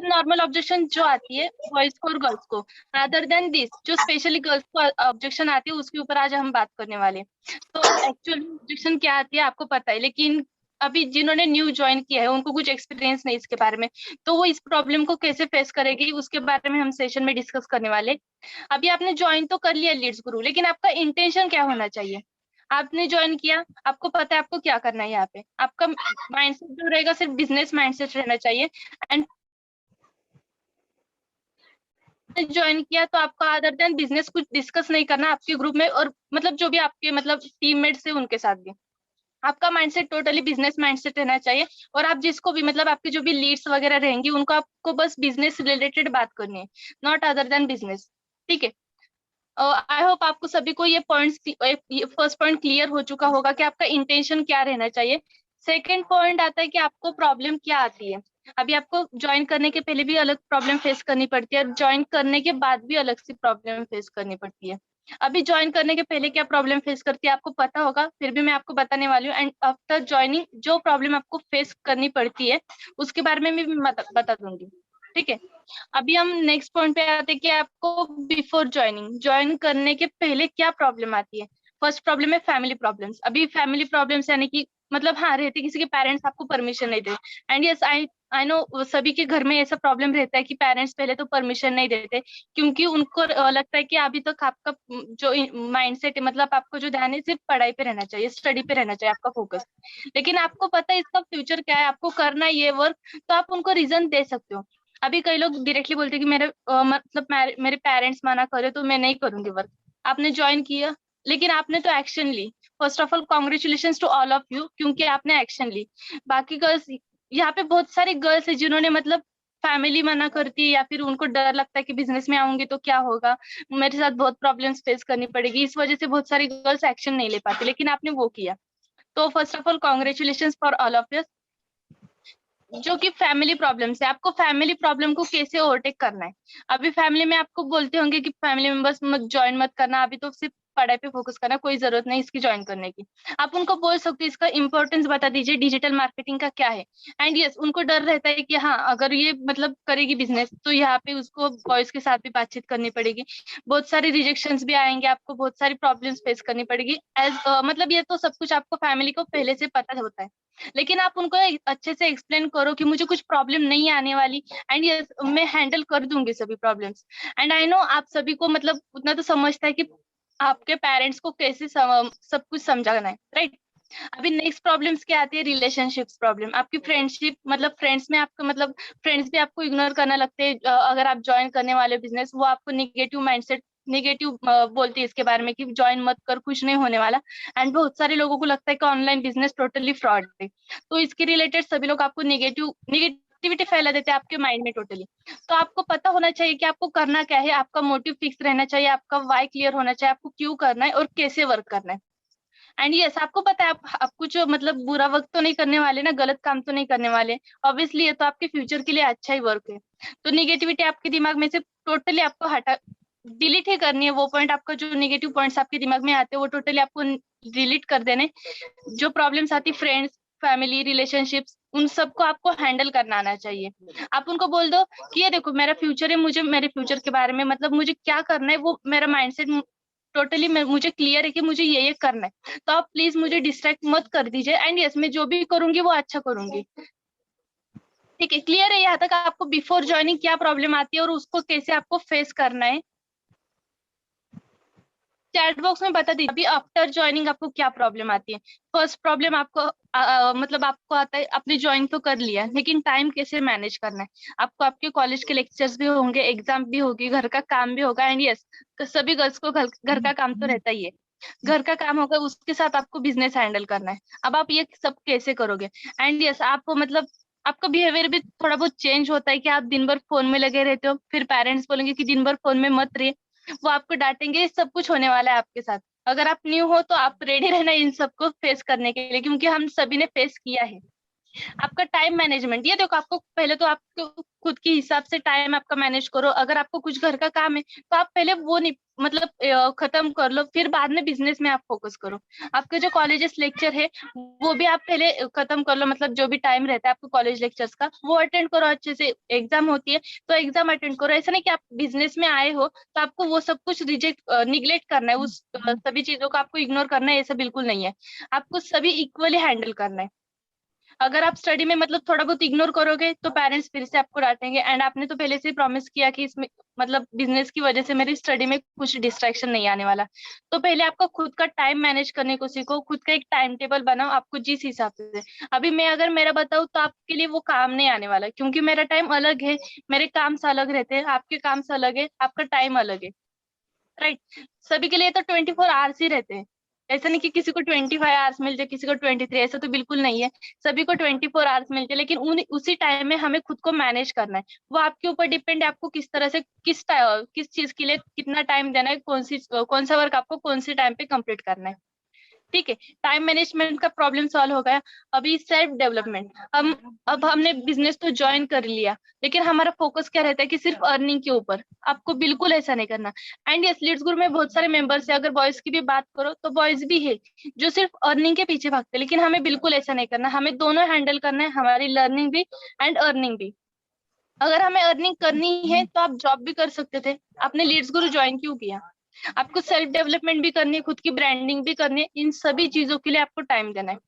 Normal objection जो आती है बॉयज को और गर्ल्स को, अदर देन दिस जो स्पेशली गर्ल्स को ऑब्जेक्शन आती है उसके ऊपर आज हम बात करने वाले हैं। तो एक्चुअली ऑब्जेक्शन क्या आती है आपको पता है, लेकिन अभी जिन्होंने न्यू ज्वाइन किया है उनको कुछ एक्सपीरियंस नहीं इसके बारे में, तो वो इस प्रॉब्लम को कैसे फेस करेगी उसके बारे में हम सेशन में डिस्कस करने वाले। अभी आपने ज्वाइन तो कर लिया लीड्स गुरु, लेकिन आपका इंटेंशन क्या होना चाहिए? आपने ज्वाइन किया, आपको पता है आपको क्या करना है, यहाँ पे आपका माइंडसेट जो रहेगा सिर्फ बिजनेस माइंडसेट रहना चाहिए। एंड ज्वाइन किया तो आपको अदर देन बिजनेस कुछ डिस्कस नहीं करना आपके ग्रुप में, और मतलब जो भी आपके मतलब टीममेट्स है उनके साथ भी आपका माइंडसेट टोटली बिजनेस माइंडसेट रहना चाहिए। और आप जिसको भी मतलब आपके जो भी लीड्स वगैरह रहेंगी उनको आपको बस बिजनेस रिलेटेड बात करनी है, नॉट अदर देन बिजनेस। ठीक है, आई होप आपको सभी को ये पॉइंट्स, फर्स्ट पॉइंट क्लियर हो चुका होगा कि आपका इंटेंशन क्या रहना चाहिए। सेकंड पॉइंट आता है कि आपको प्रॉब्लम क्या आती है। अभी आपको ज्वाइन करने के पहले भी अलग प्रॉब्लम फेस करनी पड़ती है और ज्वाइन करने के बाद भी अलग सी प्रॉब्लम फेस करनी पड़ती है। अभी ज्वाइन करने के पहले क्या प्रॉब्लम फेस करती है आपको पता होगा, फिर भी मैं आपको बताने वाली हूँ। एंड आफ्टर ज्वाइनिंग जो प्रॉब्लम आपको फेस करनी पड़ती है उसके बारे में भी बता दूंगी। ठीक है, अभी हम नेक्स्ट पॉइंट पे आते हैं कि आपको बिफोर ज्वाइनिंग, ज्वाइन करने के पहले क्या प्रॉब्लम आती है। फर्स्ट प्रॉब्लम है फैमिली प्रॉब्लम्स। अभी फैमिली प्रॉब्लम्स यानी कि मतलब हाँ रहती, किसी के पेरेंट्स आपको परमिशन नहीं दे। And yes I I know सभी के घर में ऐसा प्रॉब्लम रहता है कि पेरेंट्स पहले तो परमिशन नहीं देते, क्योंकि उनको लगता है कि अभी तक आपका जो माइंडसेट है, मतलब आपको जो ध्यान है सिर्फ पढ़ाई पे रहना चाहिए, स्टडी पे रहना चाहिए आपका फोकस। लेकिन आपको पता है इसका फ्यूचर क्या है, आपको करना है ये वर्क, तो आप उनको रीजन दे सकते हो। अभी कई लोग डायरेक्टली बोलते हैं कि मेरे मतलब मेरे पेरेंट्स मना करे तो मैं नहीं करूंगी वर्क। आपने ज्वाइन किया लेकिन आपने तो एक्शन ली। First of all congratulation to all of you, क्योंकि आपने एक्शन ली। बाकी गर्ल्स, यहाँ पे बहुत सारी गर्ल्स है जिन्होंने मतलब फैमिली मना करती है या फिर उनको डर लगता है कि बिजनेस में आऊंगी तो क्या होगा, मेरे साथ बहुत प्रॉब्लम्स फेस करनी पड़ेगी, इस वजह से बहुत सारी गर्ल्स एक्शन नहीं ले पाती, लेकिन आपने वो किया। तो first of all congratulation for all of yes. जो कि फैमिली प्रॉब्लम्स है, आपको फैमिली प्रॉब्लम को कैसे ओवरटेक करना है। अभी फैमिली में आपको बोलते होंगे कि फैमिली मेंबर्स मत ज्वाइन मत करना, अभी तो सिर्फ पढ़ाई पे फोकस करना, कोई जरूरत नहीं इसकी ज्वाइन करने की। आप उनको बोल सकते हो, इसका इंपॉर्टेंस बता दीजिए डिजिटल मार्केटिंग का क्या है। एंड यस उनको डर रहता है कि हाँ अगर ये मतलब करेगी बिजनेस तो यहाँ पे उसको बॉयज के साथ भी बातचीत करनी पड़ेगी, बहुत सारे रिजेक्शंस भी आएंगे, आपको बहुत सारी प्रॉब्लम्स फेस करनी पड़ेगी। एज मतलब ये तो सब कुछ आपको फैमिली को पहले से पता होता है, लेकिन आप उनको अच्छे से एक्सप्लेन करो कि मुझे कुछ प्रॉब्लम नहीं आने वाली, एंड यस मैं हैंडल कर दूंगी सभी प्रॉब्लम्स। एंड आई नो आप सभी को मतलब उतना तो समझता है कि आपके पेरेंट्स को कैसे सब कुछ समझाना है, राइट। अभी नेक्स्ट प्रॉब्लम्स क्या आती है, रिलेशनशिप्स प्रॉब्लम। आपकी फ्रेंडशिप मतलब फ्रेंड्स में आपका मतलब फ्रेंड्स भी आपको इग्नोर करना लगते हैं, अगर आप ज्वाइन करने वाले बिजनेस, वो आपको निगेटिव माइंडसेट निगेटिव बोलती है इसके बारे में कि ज्वाइन मत कर, कुछ नहीं होने वाला। एंड बहुत सारे लोगों को लगता है कि ऑनलाइन बिजनेस टोटली फ्रॉड है, तो इसके रिलेटेड सभी लोग आपको निगेटिविटी फैला देते हैं आपके माइंड में टोटली। तो आपको पता होना चाहिए कि आपको करना क्या है, आपका मोटिव फिक्स रहना चाहिए, आपका वाई क्लियर होना चाहिए, आपको क्यों करना है और कैसे वर्क करना है। एंड यस आपको पता है आप कुछ मतलब बुरा वक्त तो नहीं करने वाले ना, गलत काम तो नहीं करने वाले, ऑब्वियसली ये तो आपके फ्यूचर के लिए अच्छा ही वर्क है। तो निगेटिविटी आपके दिमाग में से टोटली आपको हटा डिलीट ही करनी है। वो पॉइंट आपका जो निगेटिव पॉइंट्स आपके दिमाग में आते हैं वो टोटली आपको डिलीट कर देने। जो प्रॉब्लम्स आती फ्रेंड्स, फैमिली, रिलेशनशिप्स, उन सबको आपको हैंडल करना आना चाहिए। आप उनको बोल दो कि ये देखो मेरा फ्यूचर है, मुझे मेरे फ्यूचर के बारे में मतलब मुझे क्या करना है वो मेरा माइंडसेट टोटली मुझे क्लियर है कि मुझे ये करना है, तो आप प्लीज मुझे डिस्ट्रैक्ट मत कर दीजिए। एंड यस मैं जो भी करूंगी वो अच्छा करूंगी। ठीक है, क्लियर है यहाँ तक आपको बिफोर ज्वाइनिंग क्या प्रॉब्लम आती है और उसको कैसे आपको फेस करना है। चैट बॉक्स में बता दीजिए अभी आफ्टर ज्वाइनिंग आपको क्या प्रॉब्लम आती है। फर्स्ट प्रॉब्लम आपको मतलब आपको आता है आपने ज्वाइन तो कर लिया लेकिन टाइम कैसे मैनेज करना है। आपको आपके कॉलेज के लेक्चर्स भी होंगे, एग्जाम भी होगी, घर का काम भी होगा। एंड यस सभी गर्ल्स को घर का काम तो रहता ही है, घर का काम होगा उसके साथ आपको बिजनेस हैंडल करना है। अब आप ये सब कैसे करोगे। एंड यस आप मतलब आपका बिहेवियर भी थोड़ा बहुत चेंज होता है कि आप दिन भर फोन में लगे रहते हो, फिर पेरेंट्स बोलेंगे कि दिन भर फोन में मत रहिए, वो आपको डांटेंगे, सब कुछ होने वाला है आपके साथ। अगर आप न्यू हो तो आप रेडी रहना इन सबको फेस करने के लिए, क्योंकि हम सभी ने फेस किया है। आपका टाइम मैनेजमेंट, ये देखो आपको पहले तो आपको खुद के हिसाब से टाइम आपका मैनेज करो। अगर आपको कुछ घर का काम है तो आप पहले वो नहीं मतलब खत्म कर लो, फिर बाद में बिजनेस में आप फोकस करो। आपके जो कॉलेजेस लेक्चर है वो भी आप पहले खत्म कर लो, मतलब जो भी टाइम रहता है आपको कॉलेज लेक्चर्स का वो अटेंड करो अच्छे से। एग्जाम होती है तो एग्जाम अटेंड करो। ऐसा नहीं कि आप बिजनेस में आए हो तो आपको वो सब कुछ रिजेक्ट निग्लेक्ट करना है, उस सभी चीजों को आपको इग्नोर करना है, ऐसा बिल्कुल नहीं है। आपको सभी इक्वली हैंडल करना है। अगर आप स्टडी में मतलब थोड़ा बहुत इग्नोर करोगे तो पेरेंट्स फिर से आपको डांटेंगे। एंड आपने तो पहले से ही प्रॉमिस किया कि इसमें मतलब बिजनेस की वजह से मेरी स्टडी में कुछ डिस्ट्रैक्शन नहीं आने वाला। तो पहले आपको खुद का टाइम मैनेज करने को सीखो, खुद का एक टाइम टेबल बनाओ आपको जिस हिसाब से। अभी मैं अगर मेरा बताऊँ तो आपके लिए वो काम नहीं आने वाला, क्योंकि मेरा टाइम अलग है, मेरे काम से अलग रहते हैं, आपके काम से अलग है, आपका टाइम अलग है। राइट। सभी के लिए तो 24 आवर्स ही रहते हैं। ऐसा नहीं कि किसी को 25 आवर्स मिल जाए, किसी को 23, ऐसा तो बिल्कुल नहीं है। सभी को 24 आवर्स मिल जाए, लेकिन उसी टाइम में हमें खुद को मैनेज करना है। वो आपके ऊपर डिपेंड है, आपको किस तरह से किस चीज के लिए कितना टाइम देना है, कौन सा वर्क आपको कौन से टाइम पे कंप्लीट करना है। ठीक है। टाइम मैनेजमेंट का प्रॉब्लम सॉल्व हो गया। अभी सेल्फ डेवलपमेंट। अब हमने बिजनेस तो ज्वाइन कर लिया, लेकिन हमारा फोकस क्या रहता है कि सिर्फ अर्निंग के ऊपर। आपको बिल्कुल ऐसा नहीं करना। एंड यस, लीड्स ग्रुप में बहुत सारे मेंबर्स है। अगर बॉयज की भी बात करो तो बॉयज भी है जो सिर्फ अर्निंग के पीछे भागते हैं, लेकिन हमें बिल्कुल ऐसा नहीं करना। हमें दोनों हैंडल करना है, हमारी लर्निंग भी एंड अर्निंग भी। अगर हमें अर्निंग करनी है तो आप जॉब भी कर सकते थे, आपने लीड्स गुरु ज्वाइन क्यों किया? आपको सेल्फ डेवलपमेंट भी करनी है, खुद की ब्रांडिंग भी करनी है, इन सभी चीजों के लिए आपको टाइम देना है।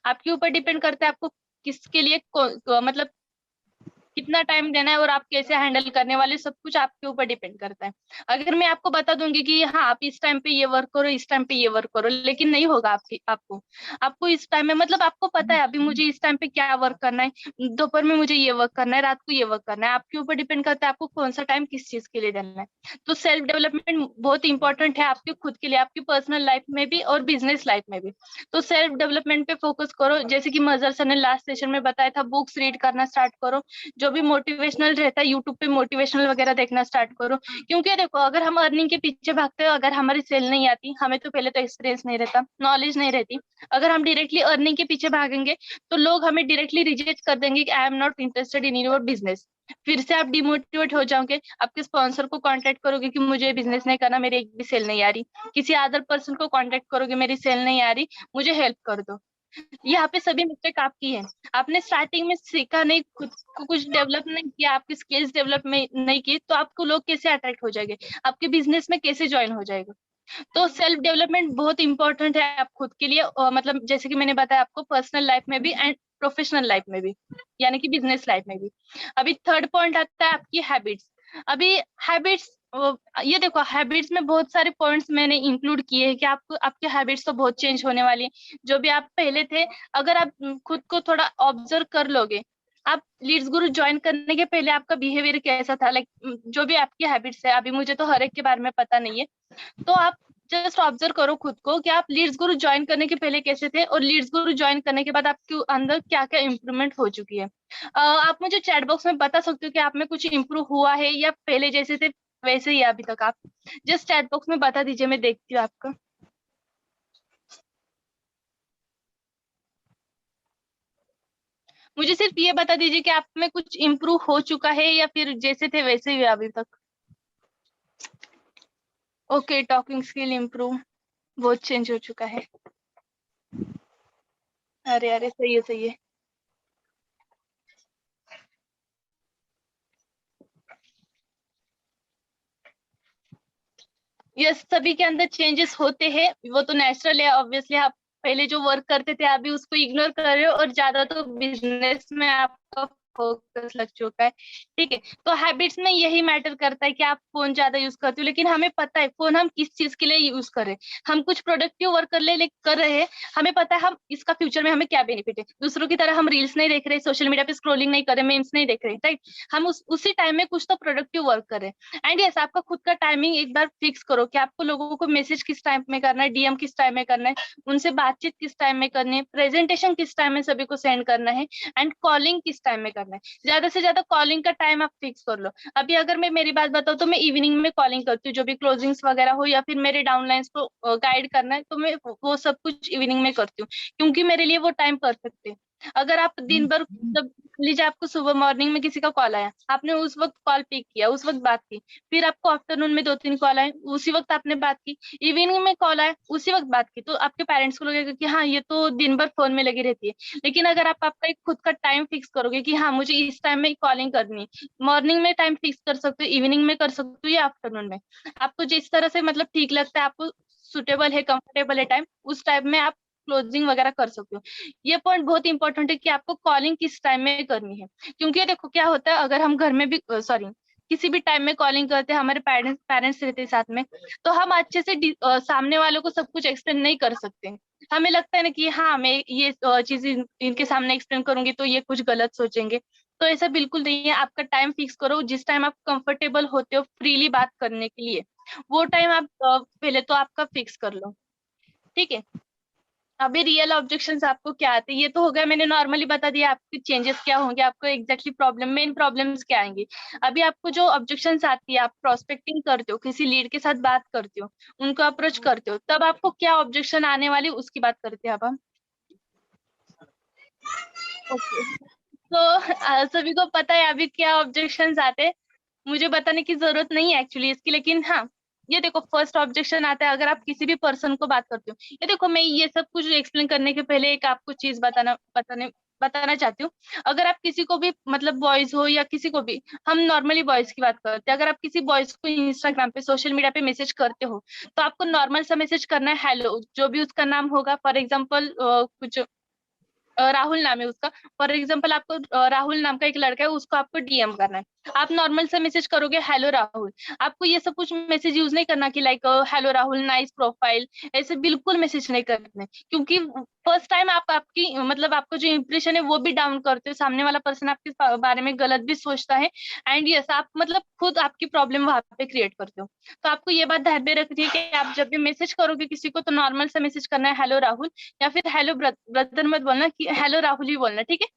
आपके ऊपर डिपेंड करता है आपको किसके लिए मतलब कितना टाइम देना है और आप कैसे हैंडल करने वाले, सब कुछ आपके ऊपर डिपेंड करता है। अगर मैं आपको बता दूंगी कि हाँ आप इस टाइम पे ये वर्क करो, इस टाइम पे ये वर्क करो, लेकिन नहीं होगा आपको आपको इस टाइम में मतलब आपको पता है अभी मुझे इस टाइम पे क्या वर्क करना है, दोपहर में मुझे ये वर्क करना है, रात को ये वर्क करना है। आपके ऊपर डिपेंड करता है आपको कौन सा टाइम किस चीज के लिए देना है। तो सेल्फ डेवलपमेंट बहुत इंपॉर्टेंट है आपके खुद के लिए, आपकी पर्सनल लाइफ में भी और बिजनेस लाइफ में भी। तो सेल्फ डेवलपमेंट पे फोकस करो, जैसे कि मजर सर ने लास्ट सेशन में बताया था, बुक्स रीड करना स्टार्ट करो। जो भी मोटिवेशनल रहता है यूट्यूब पे मोटिवेशनल वगैरह देखना स्टार्ट करो। क्योंकि देखो अगर हम अर्निंग के पीछे भागते हो, अगर हमारी सेल नहीं आती, हमें तो पहले तो एक्सपीरियंस नहीं रहता, नॉलेज नहीं रहती। अगर हम डायरेक्टली अर्निंग के पीछे भागेंगे तो लोग हमें डायरेक्टली रिजेक्ट कर देंगे कि I am not interested in your business. फिर से आप डिमोटिवेट हो जाओगे, आपके स्पॉन्सर को कांटेक्ट करोगे कि मुझे बिजनेस नहीं करना, मेरी एक भी सेल नहीं आ रही। किसी अदर पर्सन को कांटेक्ट करोगे, मेरी सेल नहीं आ रही, मुझे हेल्प कर दो। यहाँ पे सभी मिस्टेक आपकी है। आपने स्टार्टिंग में सीखा नहीं, खुद को कुछ डेवलप नहीं किया, आपकी स्किल्स डेवलप नहीं की, तो आपको लोग कैसे अट्रैक्ट हो जाएंगे, आपके बिजनेस में कैसे ज्वाइन हो जाएगा? तो सेल्फ डेवलपमेंट बहुत इंपॉर्टेंट है आप खुद के लिए, और मतलब जैसे कि मैंने बताया आपको पर्सनल लाइफ में भी एंड प्रोफेशनल लाइफ में भी, यानी कि बिजनेस लाइफ में भी। अभी थर्ड पॉइंट आता है आपकी हैबिट्स। अभी हैबिट्स, ये देखो हैबिट्स में बहुत सारे पॉइंट्स मैंने इंक्लूड किए हैं कि आपको आपके हैबिट्स तो बहुत चेंज होने वाली है। जो भी आप पहले थे, अगर आप खुद को थोड़ा ऑब्जर्व कर लोगे, आप लीड्स गुरु ज्वाइन करने के पहले आपका बिहेवियर कैसा था, लाइक जो भी आपकी हैबिट्स है, अभी मुझे तो हर एक के बारे में पता नहीं है, तो आप जस्ट ऑब्जर्व करो खुद को कि आप लीड्स गुरु ज्वाइन करने के पहले कैसे थे और लीड्स गुरु ज्वाइन करने के बाद आपके अंदर क्या क्या इंप्रूवमेंट हो चुकी है। आप मुझे चैट बॉक्स में बता सकते हो कि आप में कुछ इंप्रूव हुआ है या पहले जैसे थे वैसे ही अभी तक। आप जस्ट चैट बॉक्स में बता दीजिए, मैं देखती हूँ आपका। मुझे सिर्फ ये बता दीजिए कि आप में कुछ इम्प्रूव हो चुका है या फिर जैसे थे वैसे ही अभी तक। ओके, टॉकिंग स्किल इम्प्रूव, बहुत चेंज हो चुका है। अरे अरे, सही है सही है। यस, सभी के अंदर चेंजेस होते हैं, वो तो नेचुरल है ऑब्वियसली। आप पहले जो वर्क करते थे अभी उसको इग्नोर कर रहे हो, और ज्यादा तो बिजनेस में आपका फोकस लग चुका है। ठीक है। तो हैबिट्स में यही मैटर करता है कि आप फोन ज्यादा यूज करते हो, लेकिन हमें पता है फोन हम किस चीज के लिए यूज कर रहे हैं। हम कुछ प्रोडक्टिव वर्क कर रहे हैं, हमें पता है हम इसका फ्यूचर में हमें क्या बेनिफिट है। दूसरों की तरह हम रील्स नहीं देख रहे, सोशल मीडिया पे स्क्रोलिंग नहीं कर रहे, मीम्स नहीं देख रहे, राइट। हम उसी टाइम में कुछ तो प्रोडक्टिव वर्क कर रहे हैं। एंड यस, आपका खुद का टाइमिंग एक बार फिक्स करो कि आपको लोगों को मैसेज किस टाइम में करना है, डीएम किस टाइम में करना है, उनसे बातचीत किस टाइम में करनी है, प्रेजेंटेशन किस टाइम में सभी को सेंड करना है, एंड कॉलिंग किस टाइम में करना है। ज्यादा से ज्यादा कॉलिंग का टाइम आप फिक्स कर लो। अभी अगर मैं मेरी बात बताऊँ तो मैं इवनिंग में कॉलिंग करती हूँ, जो भी क्लोजिंग्स वगैरह हो या फिर मेरे डाउनलाइंस को गाइड करना है, तो मैं वो सब कुछ इवनिंग में करती हूँ, क्योंकि मेरे लिए वो टाइम परफेक्ट है। अगर आप दिन भर जब लीजिए आपको सुबह मॉर्निंग में किसी का कॉल आया, आपने उस वक्त कॉल पिक किया, उस वक्त बात की, फिर आपको आफ्टरनून में 2-3 कॉल आए, उसी वक्त आपने बात की, इवनिंग में कॉल आया, उसी वक्त बात की, तो आपके पेरेंट्स को लगेगा कि हाँ ये तो दिन भर फोन में लगी रहती है। लेकिन अगर आप आपका एक खुद का टाइम फिक्स करोगे कि हाँ मुझे इस टाइम में कॉलिंग करनी है, मॉर्निंग में टाइम फिक्स कर सकते हो, इवनिंग में कर सकते हो या आफ्टरनून में, आपको जिस तरह से मतलब ठीक लगता है, आपको सुटेबल है, कंफर्टेबल है टाइम, उस टाइम में आप क्लोजिंग वगैरह कर सकते हो। ये पॉइंट बहुत इंपॉर्टेंट है कि आपको कॉलिंग किस टाइम में करनी है, क्योंकि देखो क्या होता है, अगर हम घर में भी सॉरी किसी भी टाइम में कॉलिंग करते हैं, हमारे पेरेंट्स पेरेंट्स रहते हैं साथ में, तो हम अच्छे से सामने वालों को सब कुछ एक्सप्लेन नहीं कर सकते। हमें लगता है ना कि हाँ मैं ये चीज इनके सामने एक्सप्लेन करूंगी तो ये कुछ गलत सोचेंगे, तो ऐसा बिल्कुल नहीं है। आपका टाइम फिक्स करो, जिस टाइम आप कंफर्टेबल होते हो फ्रीली बात करने के लिए, वो टाइम आप पहले तो आपका फिक्स कर लो, ठीक है। अभी रियल ऑब्जेक्शंस आपको क्या आते हैं, ये तो हो गया, मैंने नॉर्मली बता दिया आपके चेंजेस क्या होंगे, आपको एग्जैक्टली प्रॉब्लम मेन प्रॉब्लम्स क्या आएंगे। अभी आपको जो ऑब्जेक्शंस आती है, आप प्रोस्पेक्टिंग करते हो, किसी लीड के साथ बात करते हो, उनको अप्रोच करते हो, तब आपको क्या ऑब्जेक्शन आने वाली उसकी बात करते हैं अब हम। ओके, तो सभी को पता है अभी क्या ऑब्जेक्शंस आते हैं, मुझे बताने की जरूरत नहीं है एक्चुअली इसकी, लेकिन हाँ ये देखो फर्स्ट ऑब्जेक्शन आता है अगर आप किसी भी पर्सन को बात करते हो। ये देखो मैं ये सब कुछ एक्सप्लेन करने के पहले एक आपको चीज बताना चाहती हूँ। अगर आप किसी को भी मतलब बॉयज हो या किसी को भी, हम नॉर्मली बॉयज की बात करते हैं, अगर आप किसी बॉयज को इंस्टाग्राम पे सोशल मीडिया पे मैसेज करते हो, तो आपको नॉर्मल सा मैसेज करना है, हेलो, जो भी उसका नाम होगा, फॉर एग्जाम्पल कुछ राहुल नाम है उसका, फॉर एग्जाम्पल आपको राहुल नाम का एक लड़का है, उसको आपको डीएम करना है, आप नॉर्मल से मैसेज करोगे हेलो राहुल। आपको ये सब कुछ मैसेज यूज नहीं करना कि like hello Rahul nice profile, ऐसे बिल्कुल मैसेज नहीं करने, क्योंकि फर्स्ट टाइम आप आपकी मतलब आपको जो इंप्रेशन है वो भी डाउन करते हो, सामने वाला पर्सन आपके बारे में गलत भी सोचता है, एंड यस आप मतलब खुद आपकी प्रॉब्लम वहां पे क्रिएट करते हो। तो आपको ये बात ध्यान में रखनी है कि आप जब भी मैसेज करोगे किसी को, तो नॉर्मल से मैसेज करना है हेलो राहुल, या फिर हेलो ब्रदर मत बोलना, कि हेलो राहुल ही बोलना, ठीक है।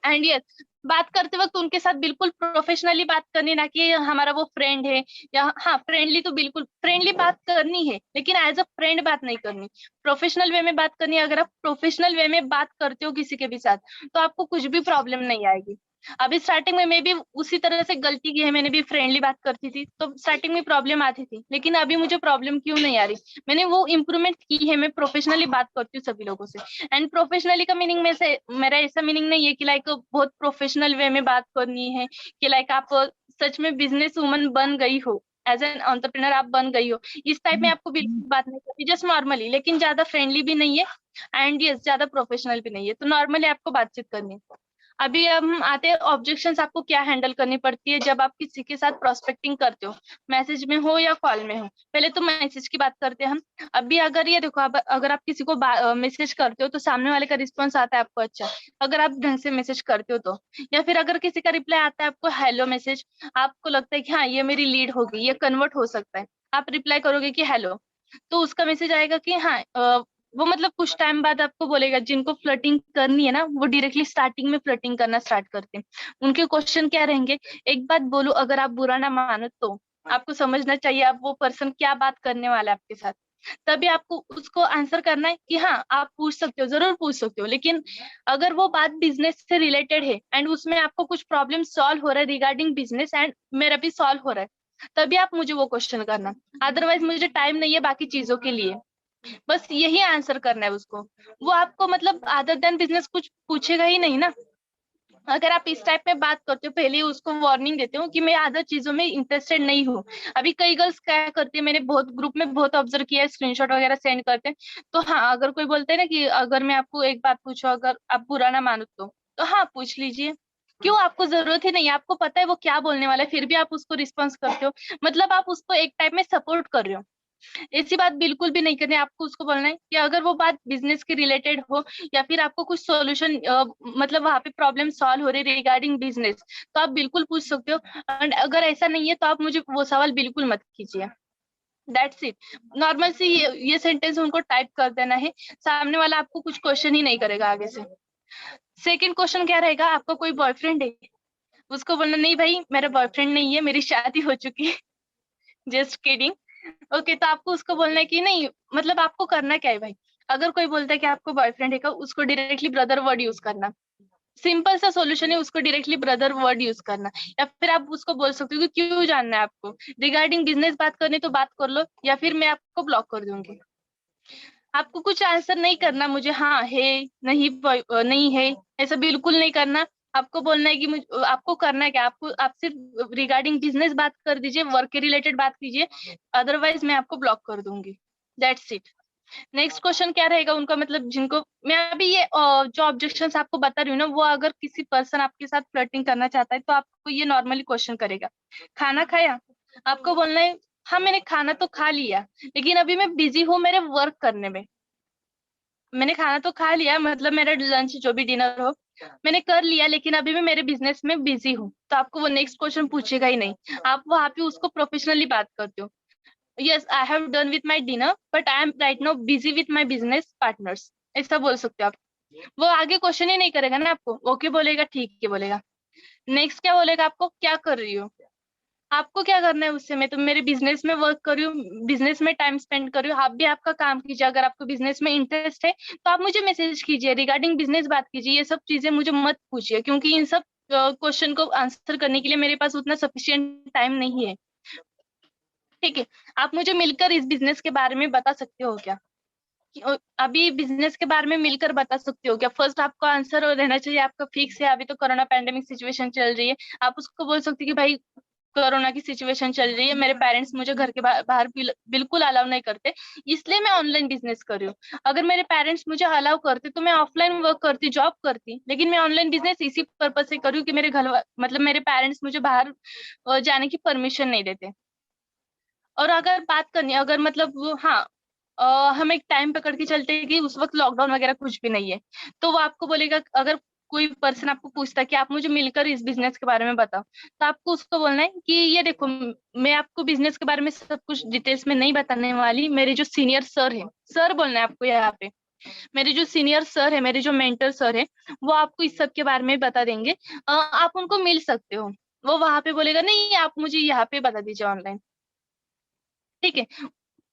एंड यस, बात करते वक्त उनके साथ बिल्कुल प्रोफेशनली बात करनी, ना कि हमारा वो फ्रेंड है, या हाँ फ्रेंडली तो बिल्कुल फ्रेंडली बात करनी है, लेकिन एज अ फ्रेंड बात नहीं करनी, प्रोफेशनल वे में बात करनी है। अगर आप प्रोफेशनल वे में बात करते हो किसी के भी साथ, तो आपको कुछ भी प्रॉब्लम नहीं आएगी। अभी स्टार्टिंग में मैं भी उसी तरह से गलती की है, मैंने भी फ्रेंडली बात करती थी तो स्टार्टिंग में प्रॉब्लम आती थी, लेकिन अभी मुझे प्रॉब्लम क्यों नहीं आ रही, मैंने वो इम्प्रूवमेंट की है, मैं प्रोफेशनली बात करती हूँ सभी लोगों से। एंड प्रोफेशनली का मीनिंग में से मेरा ऐसा मीनिंग नहीं है कि लाइक बहुत प्रोफेशनल वे में बात करनी है, कि लाइक आप सच में बिजनेस वुमन बन गई हो, एज एन एंटरप्रेन्योर आप बन गई हो, इस टाइप में आपको बिल्कुल बात नहीं करनी, जस्ट नॉर्मली, लेकिन ज्यादा फ्रेंडली भी नहीं है, एंड यस ज्यादा प्रोफेशनल भी नहीं है, तो नॉर्मली आपको बातचीत करनी है। अभी हम आते हैं ऑब्जेक्शंस आपको क्या हैंडल करनी पड़ती है जब आप किसी के साथ प्रोस्पेक्टिंग करते हो, मैसेज में हो या कॉल में हो। पहले तो मैसेज की बात करते हैं हम। अभी अगर ये देखो, अगर आप किसी को मैसेज करते हो तो सामने वाले का रिस्पॉन्स आता है आपको अच्छा, अगर आप ढंग से मैसेज करते हो तो, या फिर अगर किसी का रिप्लाई आता है आपको हेलो मैसेज, आपको लगता है कि हाँ ये मेरी लीड होगी, ये कन्वर्ट हो सकता है, आप रिप्लाई करोगे कि हेलो, तो उसका मैसेज आएगा कि हाँ वो मतलब कुछ टाइम बाद आपको बोलेगा, जिनको फ्लर्टिंग करनी है ना वो डायरेक्टली स्टार्टिंग में फ्लर्टिंग करना स्टार्ट करते हैं। उनके क्वेश्चन क्या रहेंगे, एक बात बोलो, अगर आप बुरा ना मानो तो आपको समझना चाहिए आप वो पर्सन क्या बात करने वाला है आपके साथ, तभी आपको उसको आंसर करना है कि हाँ आप पूछ सकते हो, जरूर पूछ सकते हो, लेकिन अगर वो बात बिजनेस से रिलेटेड है एंड उसमें आपको कुछ प्रॉब्लम सॉल्व हो रहा है रिगार्डिंग बिजनेस एंड मेरा भी सॉल्व हो रहा है, तभी आप मुझे वो क्वेश्चन करना, अदरवाइज मुझे टाइम नहीं है बाकी चीजों के लिए, बस यही आंसर करना है उसको। वो आपको मतलब अदर देन बिजनेस कुछ पूछेगा ही नहीं ना। अगर आप इस टाइप में बात करते हो, पहले ही उसको वार्निंग देते हो कि मैं अदर चीजों में इंटरेस्टेड नहीं हूँ। अभी कई गर्ल्स क्या करती है, मैंने बहुत ग्रुप में बहुत ऑब्जर्व किया है, स्क्रीनशॉट वगैरह सेंड करते हैं, तो हाँ अगर कोई बोलते हैं ना कि अगर मैं आपको एक बात पूछूं, अगर आप बुरा ना मानो तो हाँ पूछ लीजिए, क्यों, आपको जरूरत ही नहीं है, आपको पता है वो क्या बोलने वाला है, फिर भी आप उसको रिस्पॉन्स करते हो, मतलब आप उसको एक टाइप में सपोर्ट कर रहे हो। ऐसी बात बिल्कुल भी नहीं करनी, आपको उसको बोलना है कि अगर वो बात बिजनेस के रिलेटेड हो, या फिर आपको कुछ सॉल्यूशन मतलब वहां पे प्रॉब्लम सॉल्व हो रही है रिगार्डिंग बिजनेस, तो आप बिल्कुल पूछ सकते हो। एंड अगर ऐसा नहीं है तो आप मुझे वो सवाल बिल्कुल मत कीजिए, दैट्स इट। नॉर्मल सी ये सेंटेंस उनको टाइप कर देना है, सामने वाला आपको कुछ क्वेश्चन ही नहीं करेगा आगे से। सेकंड क्वेश्चन क्या रहेगा, आपका कोई बॉयफ्रेंड है, उसको बोलना नहीं भाई मेरा बॉयफ्रेंड नहीं है, मेरी शादी हो चुकी है, जस्ट किडिंग। ओके, तो आपको उसको बोलना है कि नहीं, मतलब आपको करना क्या है भाई, अगर कोई बोलता है कि आपको बॉयफ्रेंड है, उसको डायरेक्टली ब्रदर वर्ड यूज करना। सिंपल सा सॉल्यूशन है, उसको डायरेक्टली ब्रदर वर्ड यूज करना। या फिर आप उसको बोल सकते हो कि क्यों जानना है आपको, रिगार्डिंग बिजनेस बात करनी तो बात कर लो, या फिर मैं आपको ब्लॉक कर दूंगी। आपको कुछ आंसर नहीं करना मुझे, हाँ है, नहीं नहीं है, ऐसा बिल्कुल नहीं करना। आपको बोलना है कि मुझे, आपको करना है क्या, आप सिर्फ रिगार्डिंग बिजनेस बात कर दीजिए, वर्क के रिलेटेड बात कीजिए, अदरवाइज मैं आपको ब्लॉक कर दूंगी। That's it. नेक्स्ट क्वेश्चन क्या रहेगा उनका, मतलब जिनको मैं अभी ये जो ऑब्जेक्शंस आपको बता रही हूँ ना, वो अगर किसी पर्सन आपके साथ फ्लर्टिंग करना चाहता है तो आपको ये नॉर्मली क्वेश्चन करेगा, खाना खाया? आपको बोलना है हाँ मैंने खाना तो खा लिया, लेकिन अभी मैं बिजी हूँ मेरे वर्क करने में। मैंने खाना तो खा लिया, मतलब मेरा लंच जो भी डिनर हो मैंने कर लिया, लेकिन अभी मैं मेरे बिजनेस में बिजी हूँ, तो आपको वो नेक्स्ट क्वेश्चन पूछेगा ही नहीं। आप वहां पे उसको प्रोफेशनली बात करते हो, yes I have done with my dinner but I am right now busy with my business partners, ऐसा बोल सकते हो आप। वो आगे क्वेश्चन ही नहीं करेगा ना, आपको ओके बोलेगा, ठीक है बोलेगा। नेक्स्ट क्या बोलेगा आपको, क्या कर रही हो? आपको क्या करना है उससे, मैं तो मेरे बिजनेस में वर्क कर रही हूँ, बिजनेस में टाइम स्पेंड कर रही हूँ, आप भी आपका काम कीजिए। अगर आपको बिजनेस में इंटरेस्ट है तो आप मुझे मैसेज कीजिए, रिगार्डिंग बिजनेस बात कीजिए, ये सब चीजें मुझे मत पूछिए, क्योंकि इन सब क्वेश्चन को आंसर करने के लिए मेरे पास उतना सफिशियंट टाइम नहीं है। ठीक है, आप मुझे मिलकर इस बिजनेस के बारे में बता सकते हो क्या? अभी बिजनेस के बारे में मिलकर बता सकते हो क्या? फर्स्ट आपका आंसर रहना चाहिए आपका फिक्स है, अभी तो कोरोना पैंडेमिक सिचुएशन चल रही है। आप उसको बोल सकते हो कि भाई कोरोना की सिचुएशन चल रही है, मेरे पेरेंट्स मुझे घर के बाहर बिल्कुल अलाउ नहीं करते, इसलिए मैं ऑनलाइन बिजनेस कर रही हूँ। अगर मेरे पेरेंट्स मुझे अलाउ करते तो मैं ऑफलाइन वर्क करती, जॉब करती, लेकिन मैं ऑनलाइन बिजनेस इसी पर्पज से कर रही हूँ कि मेरे घर मतलब मेरे पेरेंट्स मुझे बाहर जाने की परमिशन नहीं देते। और अगर बात करनी, अगर मतलब हाँ हम एक टाइम पकड़ के चलते हैं कि उस वक्त लॉकडाउन वगैरह कुछ भी नहीं है, तो वो आपको बोलेगा, अगर कोई पर्सन आपको पूछता है कि आप मुझे मिलकर इस बिजनेस के बारे में बताओ, तो आपको उसको बोलना है कि ये देखो मैं आपको बिजनेस के बारे में सब कुछ डिटेल्स में नहीं बताने वाली, मेरे जो सीनियर सर है, सर बोलना है आपको यहाँ पे, मेरे जो सीनियर सर है, मेरे जो मेंटर सर है, वो आपको इस सब के बारे में बता देंगे। आप उनको मिल सकते हो। वो वहां पे बोलेगा नहीं आप मुझे यहाँ पे बता दीजिए ऑनलाइन। ठीक है,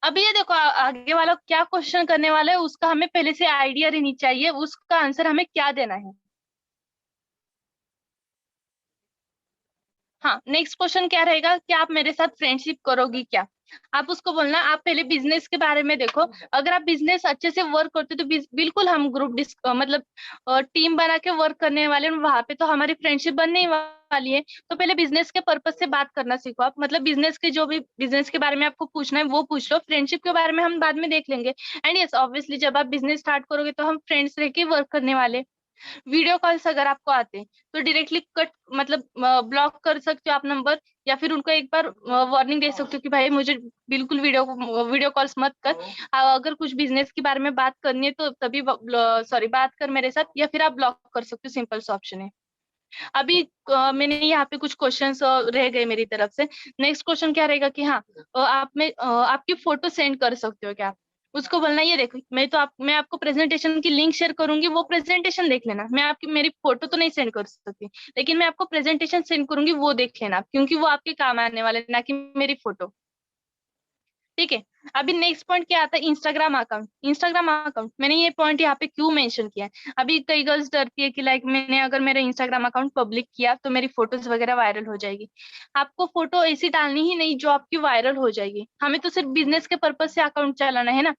अभी ये देखो आगे वाला क्या क्वेश्चन करने वाला है उसका हमें पहले से आइडिया रहनी चाहिए, उसका आंसर हमें क्या देना है। हाँ, नेक्स्ट क्वेश्चन क्या रहेगा कि आप मेरे साथ फ्रेंडशिप करोगी क्या? आप उसको बोलना, आप पहले बिजनेस के बारे में देखो, अगर आप बिजनेस अच्छे से वर्क करते हो तो बिल्कुल हम ग्रुप मतलब टीम बना के वर्क करने वाले हैं, वहां पे तो हमारी फ्रेंडशिप बनने ही वाली है। तो पहले बिजनेस के पर्पज से बात करना सीखो आप, मतलब बिजनेस के जो भी बिजनेस के बारे में आपको पूछना है वो पूछ लो, फ्रेंडशिप के बारे में हम बाद में देख लेंगे। एंड यस ऑब्वियसली जब आप बिजनेस स्टार्ट करोगे तो हम फ्रेंड्स रह के वर्क करने वाले। वीडियो कॉल्स अगर आपको आते हैं तो डायरेक्टली कट मतलब ब्लॉक कर सकते हो आप नंबर, या फिर उनको एक बार वार्निंग दे सकते हो कि भाई मुझे बिल्कुल वीडियो कॉल्स मत कर। अगर कुछ बिजनेस के बारे में बात करनी है तो तभी सॉरी बात कर मेरे साथ, या फिर आप ब्लॉक कर सकते हो, सिंपल सा ऑप्शन है। अभी मैंने यहाँ पे कुछ क्वेश्चंस रह गए मेरी तरफ से। नेक्स्ट क्वेश्चन क्या रहेगा कि हाँ आपकी फोटो सेंड कर सकते हो क्या? उसको बोलना ये देखो मैं आपको प्रेजेंटेशन की लिंक शेयर करूंगी, वो प्रेजेंटेशन देख लेना, मैं आपकी मेरी फोटो तो नहीं सेंड कर सकती, लेकिन मैं आपको प्रेजेंटेशन सेंड करूंगी, वो देख लेना, क्योंकि वो आपके काम आने वाले ना कि मेरी फोटो। ठीक है, अभी नेक्स्ट पॉइंट क्या आता है, इंस्टाग्राम अकाउंट। इंस्टाग्राम अकाउंट मैंने ये पॉइंट यहाँ पे क्यों मेंशन किया है, अभी कई गर्ल्स डरती है कि लाइक मैंने अगर मेरा इंस्टाग्राम अकाउंट पब्लिक किया तो मेरी फोटोज वगैरह वायरल हो जाएगी। आपको फोटो ऐसी डालनी ही नहीं जो आपकी वायरल हो जाएगी, हमें तो सिर्फ बिजनेस के पर्पज से अकाउंट चलाना है ना।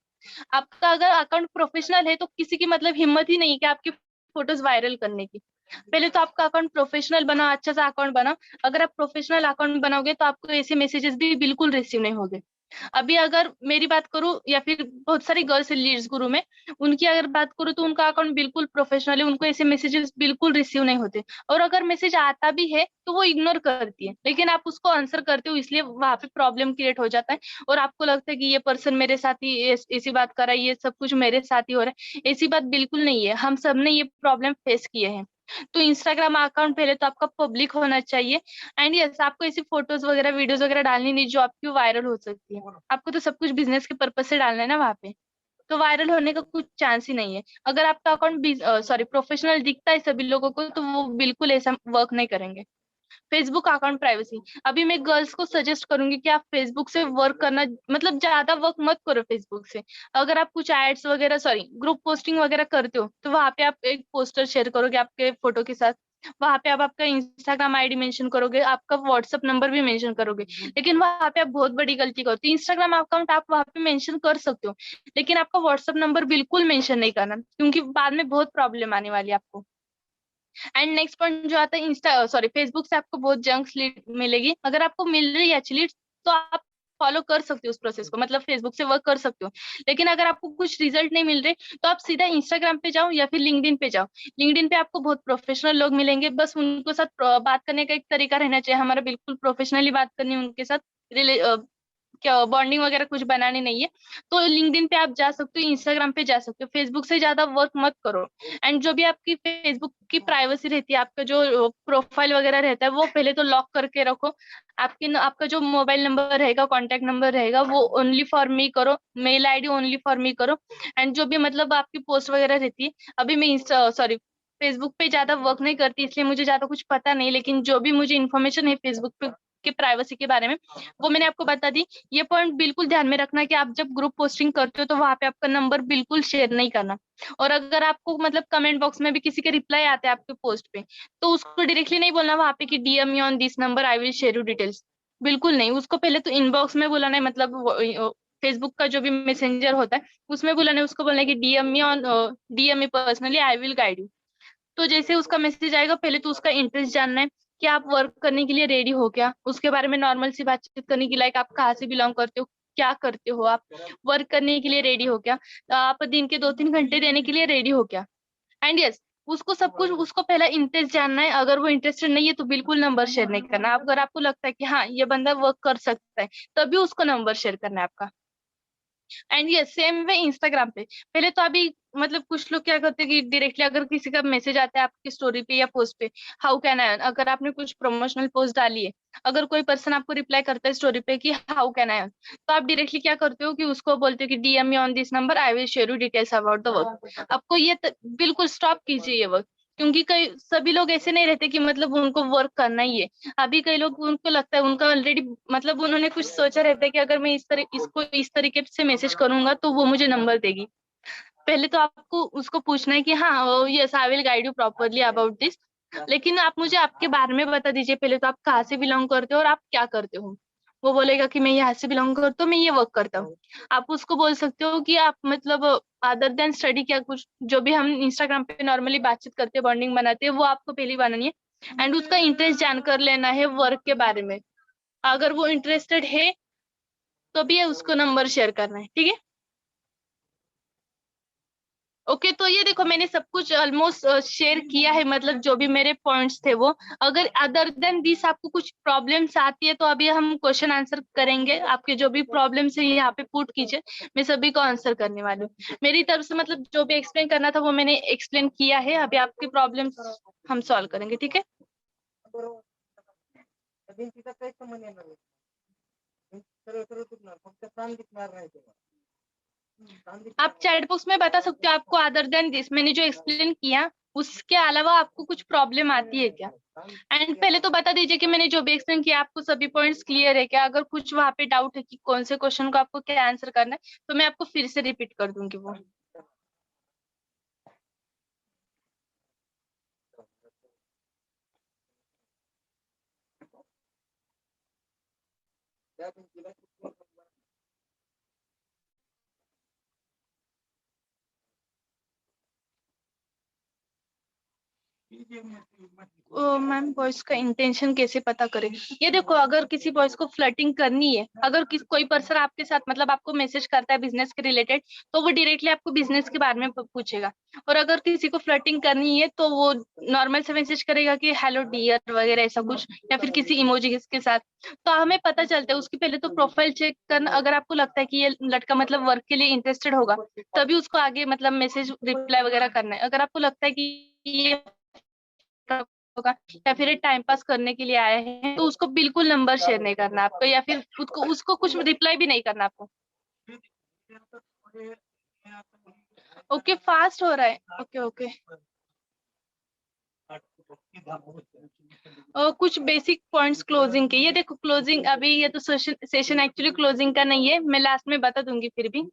आपका अगर अकाउंट प्रोफेशनल है तो किसी की मतलब हिम्मत ही नहीं कि आपकी फोटोज वायरल करने की। पहले तो आपका अकाउंट प्रोफेशनल बनाओ, अच्छा सा अकाउंट बनाओ। अगर आप प्रोफेशनल अकाउंट बनाओगे तो आपको ऐसे मैसेजेस भी बिल्कुल रिसीव नहीं होंगे। अभी अगर मेरी बात करूं या फिर बहुत सारी गर्ल्स लीड्स गुरु में, उनकी अगर बात करूं तो उनका अकाउंट बिल्कुल प्रोफेशनल है, उनको ऐसे मैसेजेस बिल्कुल रिसीव नहीं होते। और अगर मैसेज आता भी है तो वो इग्नोर करती है, लेकिन आप उसको आंसर करते हो, इसलिए वहां पे प्रॉब्लम क्रिएट हो जाता है। और आपको लगता है कि ये पर्सन मेरे साथ ही ऐसी बात कर रहा है, ये सब कुछ मेरे साथ ही हो रहा है, ऐसी बात बिल्कुल नहीं है, हम सब ने ये प्रॉब्लम फेस किए हैं। तो इंस्टाग्राम अकाउंट पहले तो आपका पब्लिक होना चाहिए। एंड यस आपको ऐसी फोटोज वगैरह वीडियोज वगैरह डालनी नहीं जो आपकी वायरल हो सकती है। आपको तो सब कुछ बिजनेस के पर्पज से डालना है ना वहाँ पे, तो वायरल होने का कुछ चांस ही नहीं है। अगर आपका अकाउंट सॉरी प्रोफेशनल दिखता है सभी लोगों को तो वो बिल्कुल ऐसा वर्क नहीं करेंगे। फेसबुक अकाउंट प्राइवेसी, अभी मैं गर्ल्स को सजेस्ट करूंगी कि आप फेसबुक से वर्क करना, मतलब ज्यादा वर्क मत करो फेसबुक से। अगर आप कुछ एड्स वगैरह, सॉरी, ग्रुप पोस्टिंग वगैरह करते हो तो वहां पे आप एक पोस्टर शेयर करोगे आपके फोटो के साथ, वहां पे आप आपका इंस्टाग्राम आईडी मेंशन करोगे, आपका व्हाट्सअप नंबर भी मेंशन करोगे। लेकिन वहां पे आप बहुत बड़ी गलती करते हो, इंस्टाग्राम अकाउंट आप वहां पे मेंशन कर सकते हो, लेकिन आपका व्हाट्सअप नंबर बिल्कुल मेंशन नहीं करना, क्योंकि बाद में बहुत प्रॉब्लम आने वाली है आपको। एंड नेक्स्ट पॉइंट जो आता है, इंस्टा सॉरी फेसबुक से आपको बहुत जंक लीड मिलेगी, अगर आपको मिल रही है अच्छी लीड तो आप फॉलो कर सकते हो उस प्रोसेस को, मतलब फेसबुक से वर्क कर सकते हो। लेकिन अगर आपको कुछ रिजल्ट नहीं मिल रहे तो आप सीधा इंस्टाग्राम पे जाओ या फिर लिंक्डइन पे जाओ। लिंक्डइन पे आपको बहुत प्रोफेशनल लोग मिलेंगे, बस उनको साथ बात करने का एक तरीका रहना चाहिए हमारा, बिल्कुल प्रोफेशनली बात करनी है उनके साथ, क्या बॉन्डिंग वगैरह कुछ बनानी नहीं है। तो लिंक्डइन पे आप जा सकते हो, इंस्टाग्राम पे जा सकते हो, फेसबुक से ज्यादा वर्क मत करो। एंड जो भी आपकी फेसबुक की प्राइवेसी रहती है, आपका जो प्रोफाइल वगैरह रहता है वो पहले तो लॉक करके रखो। आपका जो मोबाइल नंबर रहेगा, कॉन्टेक्ट नंबर रहेगा, वो ओनली फॉर मी करो, mail ID only for me करो। एंड जो भी मतलब आपकी पोस्ट वगैरह रहती है, अभी मैं इंस्टा सॉरी फेसबुक पे ज्यादा वर्क नहीं करती इसलिए मुझे ज्यादा कुछ पता नहीं, लेकिन जो भी मुझे इन्फॉर्मेशन है फेसबुक पे के प्राइवेसी के बारे में वो मैंने आपको बता दी। ये पॉइंट बिल्कुल ध्यान में रखना कि आप जब ग्रुप पोस्टिंग करते हो तो वहां पे आपका नंबर बिल्कुल शेयर नहीं करना। और अगर आपको मतलब कमेंट बॉक्स में भी किसी के रिप्लाई आते हैं आपके पोस्ट पे, तो उसको डायरेक्टली नहीं बोलना वहां पे कि DM me on this number I will share you details, बिल्कुल नहीं। उसको पहले तो इनबॉक्स में बुलाना है, मतलब फेसबुक का जो भी मैसेंजर होता है उसमें बुलाना है, उसको बोलना है कि DM me personally I will guide you. तो जैसे उसका मैसेज आएगा पहले तो उसका इंटरेस्ट जानना है कि आप वर्क करने के लिए रेडी हो क्या, उसके बारे में नॉर्मल सी बातचीत करने की, लाइक आप कहाँ से बिलोंग करते हो, क्या करते हो आप, वर्क करने के लिए रेडी हो क्या, आप दिन के 2-3 घंटे देने के लिए रेडी हो क्या। एंड यस, उसको सब कुछ, उसको पहला इंटरेस्ट जानना है। अगर वो इंटरेस्टेड नहीं है तो बिल्कुल नंबर शेयर नहीं करना। अगर आपको लगता है कि हाँ ये बंदा वर्क कर सकता है तभी उसको नंबर शेयर करना है आपका। एंड ये सेम वे इंस्टाग्राम पे, पहले तो अभी मतलब कुछ लोग क्या करते हैं कि डायरेक्टली अगर किसी का मैसेज आता है आपकी स्टोरी पे या पोस्ट पे, हाउ कैन आई, अगर आपने कुछ प्रमोशनल पोस्ट डाली है, अगर कोई पर्सन आपको रिप्लाई करता है स्टोरी पे कि हाउ कैन आई, तो आप डायरेक्टली क्या करते हो कि उसको बोलते हो कि DM me on this number I will share you details about the work. आपको ये बिल्कुल स्टॉप कीजिए ये वर्क, क्योंकि कई सभी लोग ऐसे नहीं रहते कि मतलब उनको वर्क करना ही है। अभी कई लोग, उनको लगता है उनका ऑलरेडी, मतलब उन्होंने कुछ सोचा रहता है कि अगर मैं इसको इस तरीके से मैसेज करूंगा तो वो मुझे नंबर देगी। पहले तो आपको उसको पूछना है कि हाँ yes I will guide you properly about this, लेकिन आप मुझे आपके बारे में बता दीजिए पहले, तो आप कहाँ से बिलोंग करते हो और आप क्या करते हो। वो बोलेगा कि मैं यहाँ से बिलोंग करता हूँ, मैं ये वर्क करता हूँ। आप उसको बोल सकते हो कि आप मतलब अदर देन स्टडी क्या कुछ, जो भी हम इंस्टाग्राम पे नॉर्मली बातचीत करते हैं, बॉन्डिंग बनाते हैं, वो आपको पहली बनानी है। एंड उसका इंटरेस्ट जानकर लेना है वर्क के बारे में। अगर वो इंटरेस्टेड है तो भी उसको नंबर शेयर करना है, ठीक है। ओके, तो ये देखो मैंने सब कुछ ऑलमोस्ट शेयर किया है, मतलब जो भी मेरे पॉइंट्स थे वो। अगर अदर देन दिस आपको कुछ प्रॉब्लम्स आती है तो अभी हम क्वेश्चन आंसर करेंगे, आपके जो भी प्रॉब्लम्स है यहाँ पे पुट कीजिए, मैं सभी को आंसर करने वाली हूँ मेरी तरफ से। मतलब जो भी एक्सप्लेन करना था वो मैंने एक्सप्लेन किया है, अभी आपकी प्रॉब्लम्स हम सॉल्व करेंगे, ठीक है। आप चैट बॉक्स में बता सकते हो आपको अदर देन दिस मैंने जो एक्सप्लेन किया उसके अलावा आपको कुछ प्रॉब्लम आती है क्या। एंड पहले तो बता दीजिए कि मैंने जो भी एक्सप्लेन किया आपको सभी पॉइंट्स क्लियर है क्या। अगर कुछ वहां पे डाउट है कि कौन से क्वेश्चन को आपको क्या आंसर करना है तो मैं आपको फिर से रिपीट कर दूंगी वो। मैम बॉयज का इंटेंशन कैसे पता करें। ये देखो, अगर किसी बॉयज को फ्लर्टिंग करनी है, अगर कोई पर्सन आपके साथ मतलब आपको मैसेज करता है बिजनेस के रिलेटेड, तो वो डायरेक्टली आपको बिजनेस के बारे में पूछेगा। और अगर किसी को फ्लर्टिंग करनी है तो वो नॉर्मल से मैसेज करेगा कि हेलो डियर वगैरह ऐसा कुछ, या फिर किसी इमोजी के साथ। तो हमें पता चलता है उसकी पहले तो प्रोफाइल चेक करना, अगर आपको लगता है कि ये लड़का मतलब वर्क के लिए इंटरेस्टेड होगा तभी उसको आगे मतलब मैसेज रिप्लाई वगैरह करना है। अगर आपको लगता है कि ये होगा या फिर टाइम पास करने के लिए आए हैं तो उसको बिल्कुल नंबर शेयर नहीं करना आपको, या फिर उसको उसको कुछ रिप्लाई भी नहीं करना आपको। ओके, फास्ट हो रहा है। Okay okay. और कुछ बेसिक पॉइंट्स क्लोजिंग के, ये देखो क्लोजिंग अभी ये तो सेशन एक्चुअली क्लोजिंग का नहीं है, मैं लास्ट में बता दूंगी फिर भी।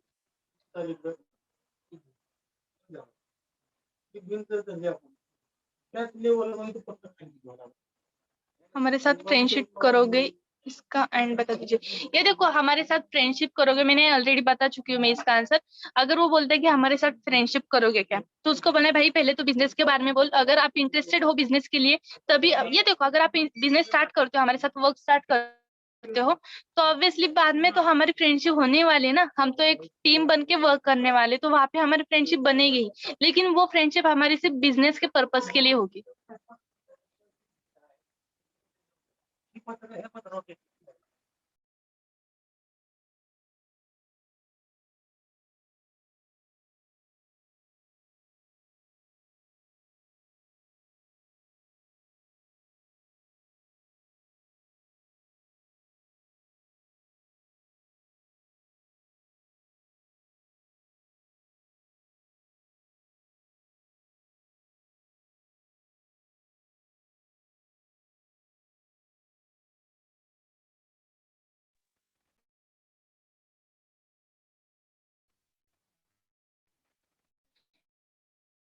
हमारे साथ फ्रेंडशिप करोगे, इसका एंड बता दीजिए। ये देखो हमारे साथ फ्रेंडशिप करोगे, मैंने ऑलरेडी बता चुकी हूँ मैं इसका आंसर। अगर वो बोलते हैं कि हमारे साथ फ्रेंडशिप करोगे क्या, तो उसको बोलना है भाई पहले तो बिजनेस के बारे में बोल, अगर आप इंटरेस्टेड हो बिजनेस के लिए तभी। ये देखो अगर आप बिजनेस स्टार्ट करते हो, हमारे साथ वर्क स्टार्ट करते हो, तो ऑब्वियसली बाद में तो हमारी फ्रेंडशिप होने वाली है ना, हम तो एक टीम बन के वर्क करने वाले, तो वहां पे हमारी फ्रेंडशिप बनेगी ही, लेकिन वो फ्रेंडशिप हमारी सिर्फ बिजनेस के पर्पज के लिए होगी।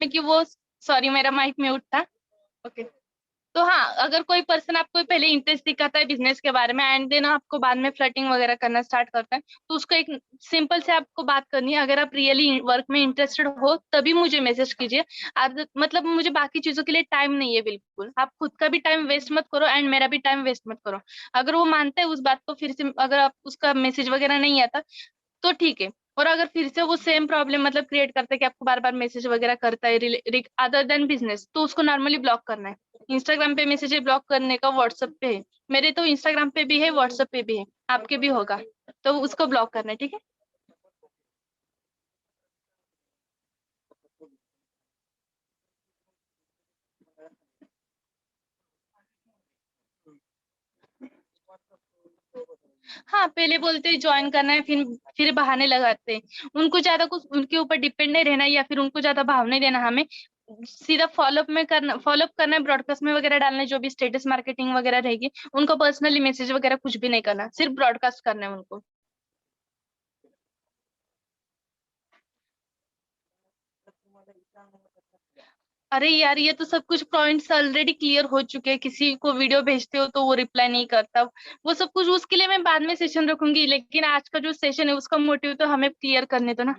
कि वो, सॉरी मेरा माइक म्यूट था। ओके। तो हाँ, अगर कोई पर्सन आपको पहले इंटरेस्ट दिखाता है बिजनेस के बारे में एंड देन आपको बाद में फ्लर्टिंग वगैरह करना स्टार्ट करता है, तो उसको एक सिंपल से आपको बात करनी है, अगर आप रियली वर्क में इंटरेस्टेड हो तभी मुझे मैसेज कीजिए। मतलब मुझे बाकी चीजों के लिए टाइम नहीं है बिल्कुल, आप खुद का भी टाइम वेस्ट मत करो एंड मेरा भी टाइम वेस्ट मत करो। अगर वो मानता है उस बात को, फिर से अगर आप उसका मैसेज वगैरह नहीं आता तो ठीक है। और अगर फिर से वो सेम प्रॉब्लम मतलब क्रिएट करता है कि आपको बार बार मैसेज वगैरह करता है अदर देन बिजनेस, तो उसको नॉर्मली ब्लॉक करना है। इंस्टाग्राम पे मैसेज ब्लॉक करने का व्हाट्सएप पे है, मेरे तो इंस्टाग्राम पे भी है व्हाट्सएप पे भी है, आपके भी होगा, तो उसको ब्लॉक करना है, ठीक है। हाँ पहले बोलते ज्वाइन करना है, फिर बहाने लगाते हैं। उनको ज्यादा कुछ उनके ऊपर डिपेंड नहीं रहना या फिर उनको ज्यादा भाव नहीं देना हमें, सीधा फॉलोअप करना है, ब्रॉडकास्ट में वगैरह डालना है, जो भी स्टेटस मार्केटिंग वगैरह रहेगी, उनको पर्सनली मैसेज वगैरह कुछ भी नहीं करना, सिर्फ ब्रॉडकास्ट करना है उनको। अरे यार ये तो सब कुछ पॉइंट्स ऑलरेडी क्लियर हो चुके हैं, किसी को वीडियो भेजते हो तो वो रिप्लाई नहीं करता, वो सब कुछ उसके लिए मैं बाद में सेशन रखूंगी, लेकिन आज का जो सेशन है उसका मोटिव तो हमें क्लियर करने दो ना।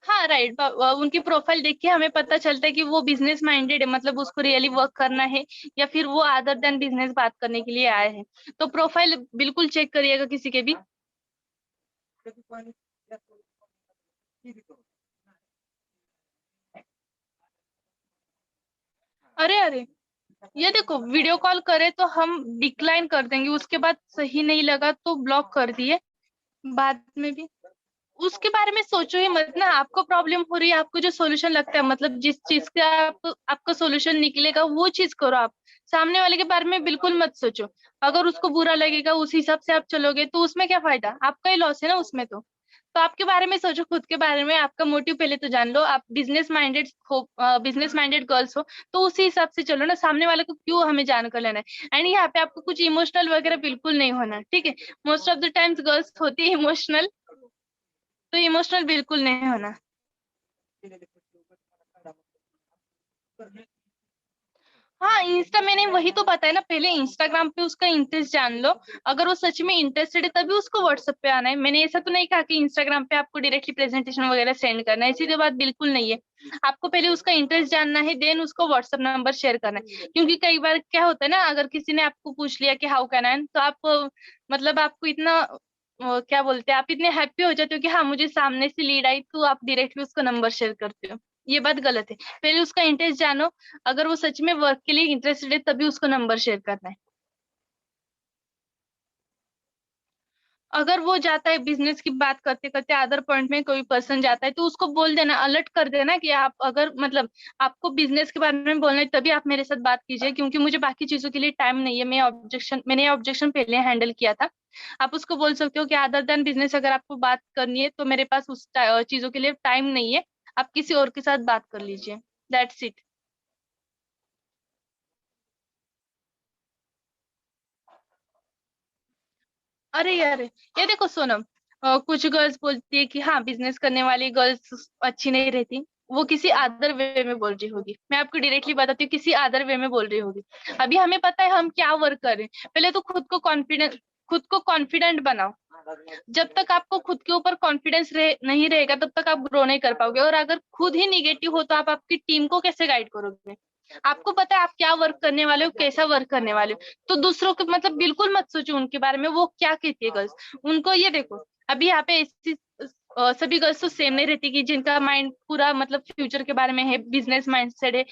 हाँ राइट, उनकी प्रोफाइल देख के हमें पता चलता है कि वो बिजनेस माइंडेड है, मतलब उसको रियली वर्क करना है या फिर वो अदर देन बिजनेस बात करने के लिए आए हैं। तो प्रोफाइल बिल्कुल चेक करिएगा किसी के भी। अरे अरे, ये देखो वीडियो कॉल करे तो हम डिक्लाइन कर देंगे, उसके बाद सही नहीं लगा तो ब्लॉक कर दिए बाद में भी। उसके बारे में सोचो ही मत ना, आपको प्रॉब्लम हो रही है, आपको जो सोल्यूशन लगता है, मतलब जिस चीज का आपका सोल्यूशन निकलेगा वो चीज करो आप, सामने वाले के बारे में बिल्कुल मत सोचो। अगर उसको बुरा लगेगा उस हिसाब से आप चलोगे तो उसमें क्या फायदा, आपका ही लॉस है ना उसमें तो आपके बारे में सोचो, खुद के बारे में, आपका मोटिव पहले तो जान लो, आप बिजनेस माइंडेड हो, बिजनेस माइंडेड गर्ल्स हो, तो उसी हिसाब से चलो ना, सामने वाले को क्यों हमें जान कर लेना है। एंड यहाँ पे आपको कुछ इमोशनल वगैरह बिल्कुल नहीं होना, ठीक है। Most of the times girls होती है इमोशनल, तो इमोशनल बिल्कुल नहीं होना। हाँ इंस्टा, मैंने वही तो बताया ना, पहले इंस्टाग्राम पे उसका इंटरेस्ट जान लो, अगर वो सच में इंटरेस्टेड है तभी उसको व्हाट्सएप पे आना है। मैंने ऐसा तो नहीं कहा कि इंस्टाग्राम पे आपको डायरेक्टली प्रेजेंटेशन वगैरह सेंड करना है, ऐसी तो बात बिल्कुल नहीं है। आपको पहले उसका इंटरेस्ट जानना है, देन उसको व्हाट्सएप नंबर शेयर करना है, क्योंकि कई बार क्या होता है ना, अगर किसी ने आपको पूछ लिया कि हाउ कैन आई, तो आप मतलब आपको इतना क्या बोलते हैं, आप इतने हैप्पी हो जाते हो कि हाँ मुझे सामने से लीड आई, तो आप डायरेक्टली उसको नंबर शेयर करते हो। ये बात गलत है, पहले उसका इंटरेस्ट जानो, अगर वो सच में वर्क के लिए इंटरेस्टेड है तभी उसको नंबर शेयर करना है। अगर वो जाता है बिजनेस की बात करते करते अदर पॉइंट में कोई पर्सन जाता है, तो उसको बोल देना, अलर्ट कर देना कि आप अगर मतलब आपको बिजनेस के बारे में बोलना है तभी आप मेरे साथ बात कीजिए, क्योंकि मुझे बाकी चीजों के लिए टाइम नहीं है, मैंने ऑब्जेक्शन पहले हैंडल किया था। आप उसको बोल सकते हो कि अदर देन बिजनेस अगर आपको बात करनी है तो मेरे पास उस चीजों के लिए टाइम नहीं है, आप किसी और के साथ बात कर लीजिए, दैट्स इट। अरे यार, ये देखो सोनम, कुछ गर्ल्स बोलती है कि हाँ बिजनेस करने वाली गर्ल्स अच्छी नहीं रहती। वो किसी अदर वे में बोल रही होगी। मैं आपको डायरेक्टली बताती हूँ, किसी अदर वे में बोल रही होगी। अभी हमें पता है हम क्या वर्क करें। पहले तो खुद को कॉन्फिडेंट बनाओ। जब तक आपको खुद के ऊपर कॉन्फिडेंस नहीं रहेगा, तब तक आप ग्रो नहीं कर पाओगे। और अगर खुद ही निगेटिव हो तो आप आपकी टीम को कैसे गाइड करोगे? आपको पता है आप क्या वर्क करने वाले हो, कैसा वर्क करने वाले हो। तो दूसरों को मतलब बिल्कुल मत सोचो उनके बारे में, वो क्या कहती है गर्ल्स। उनको ये देखो, अभी यहाँ पे ऐसी सभी गर्ल्स तो सेम नहीं रहती कि जिनका माइंड पूरा मतलब फ्यूचर के बारे में है, बिजनेस माइंडसेट है,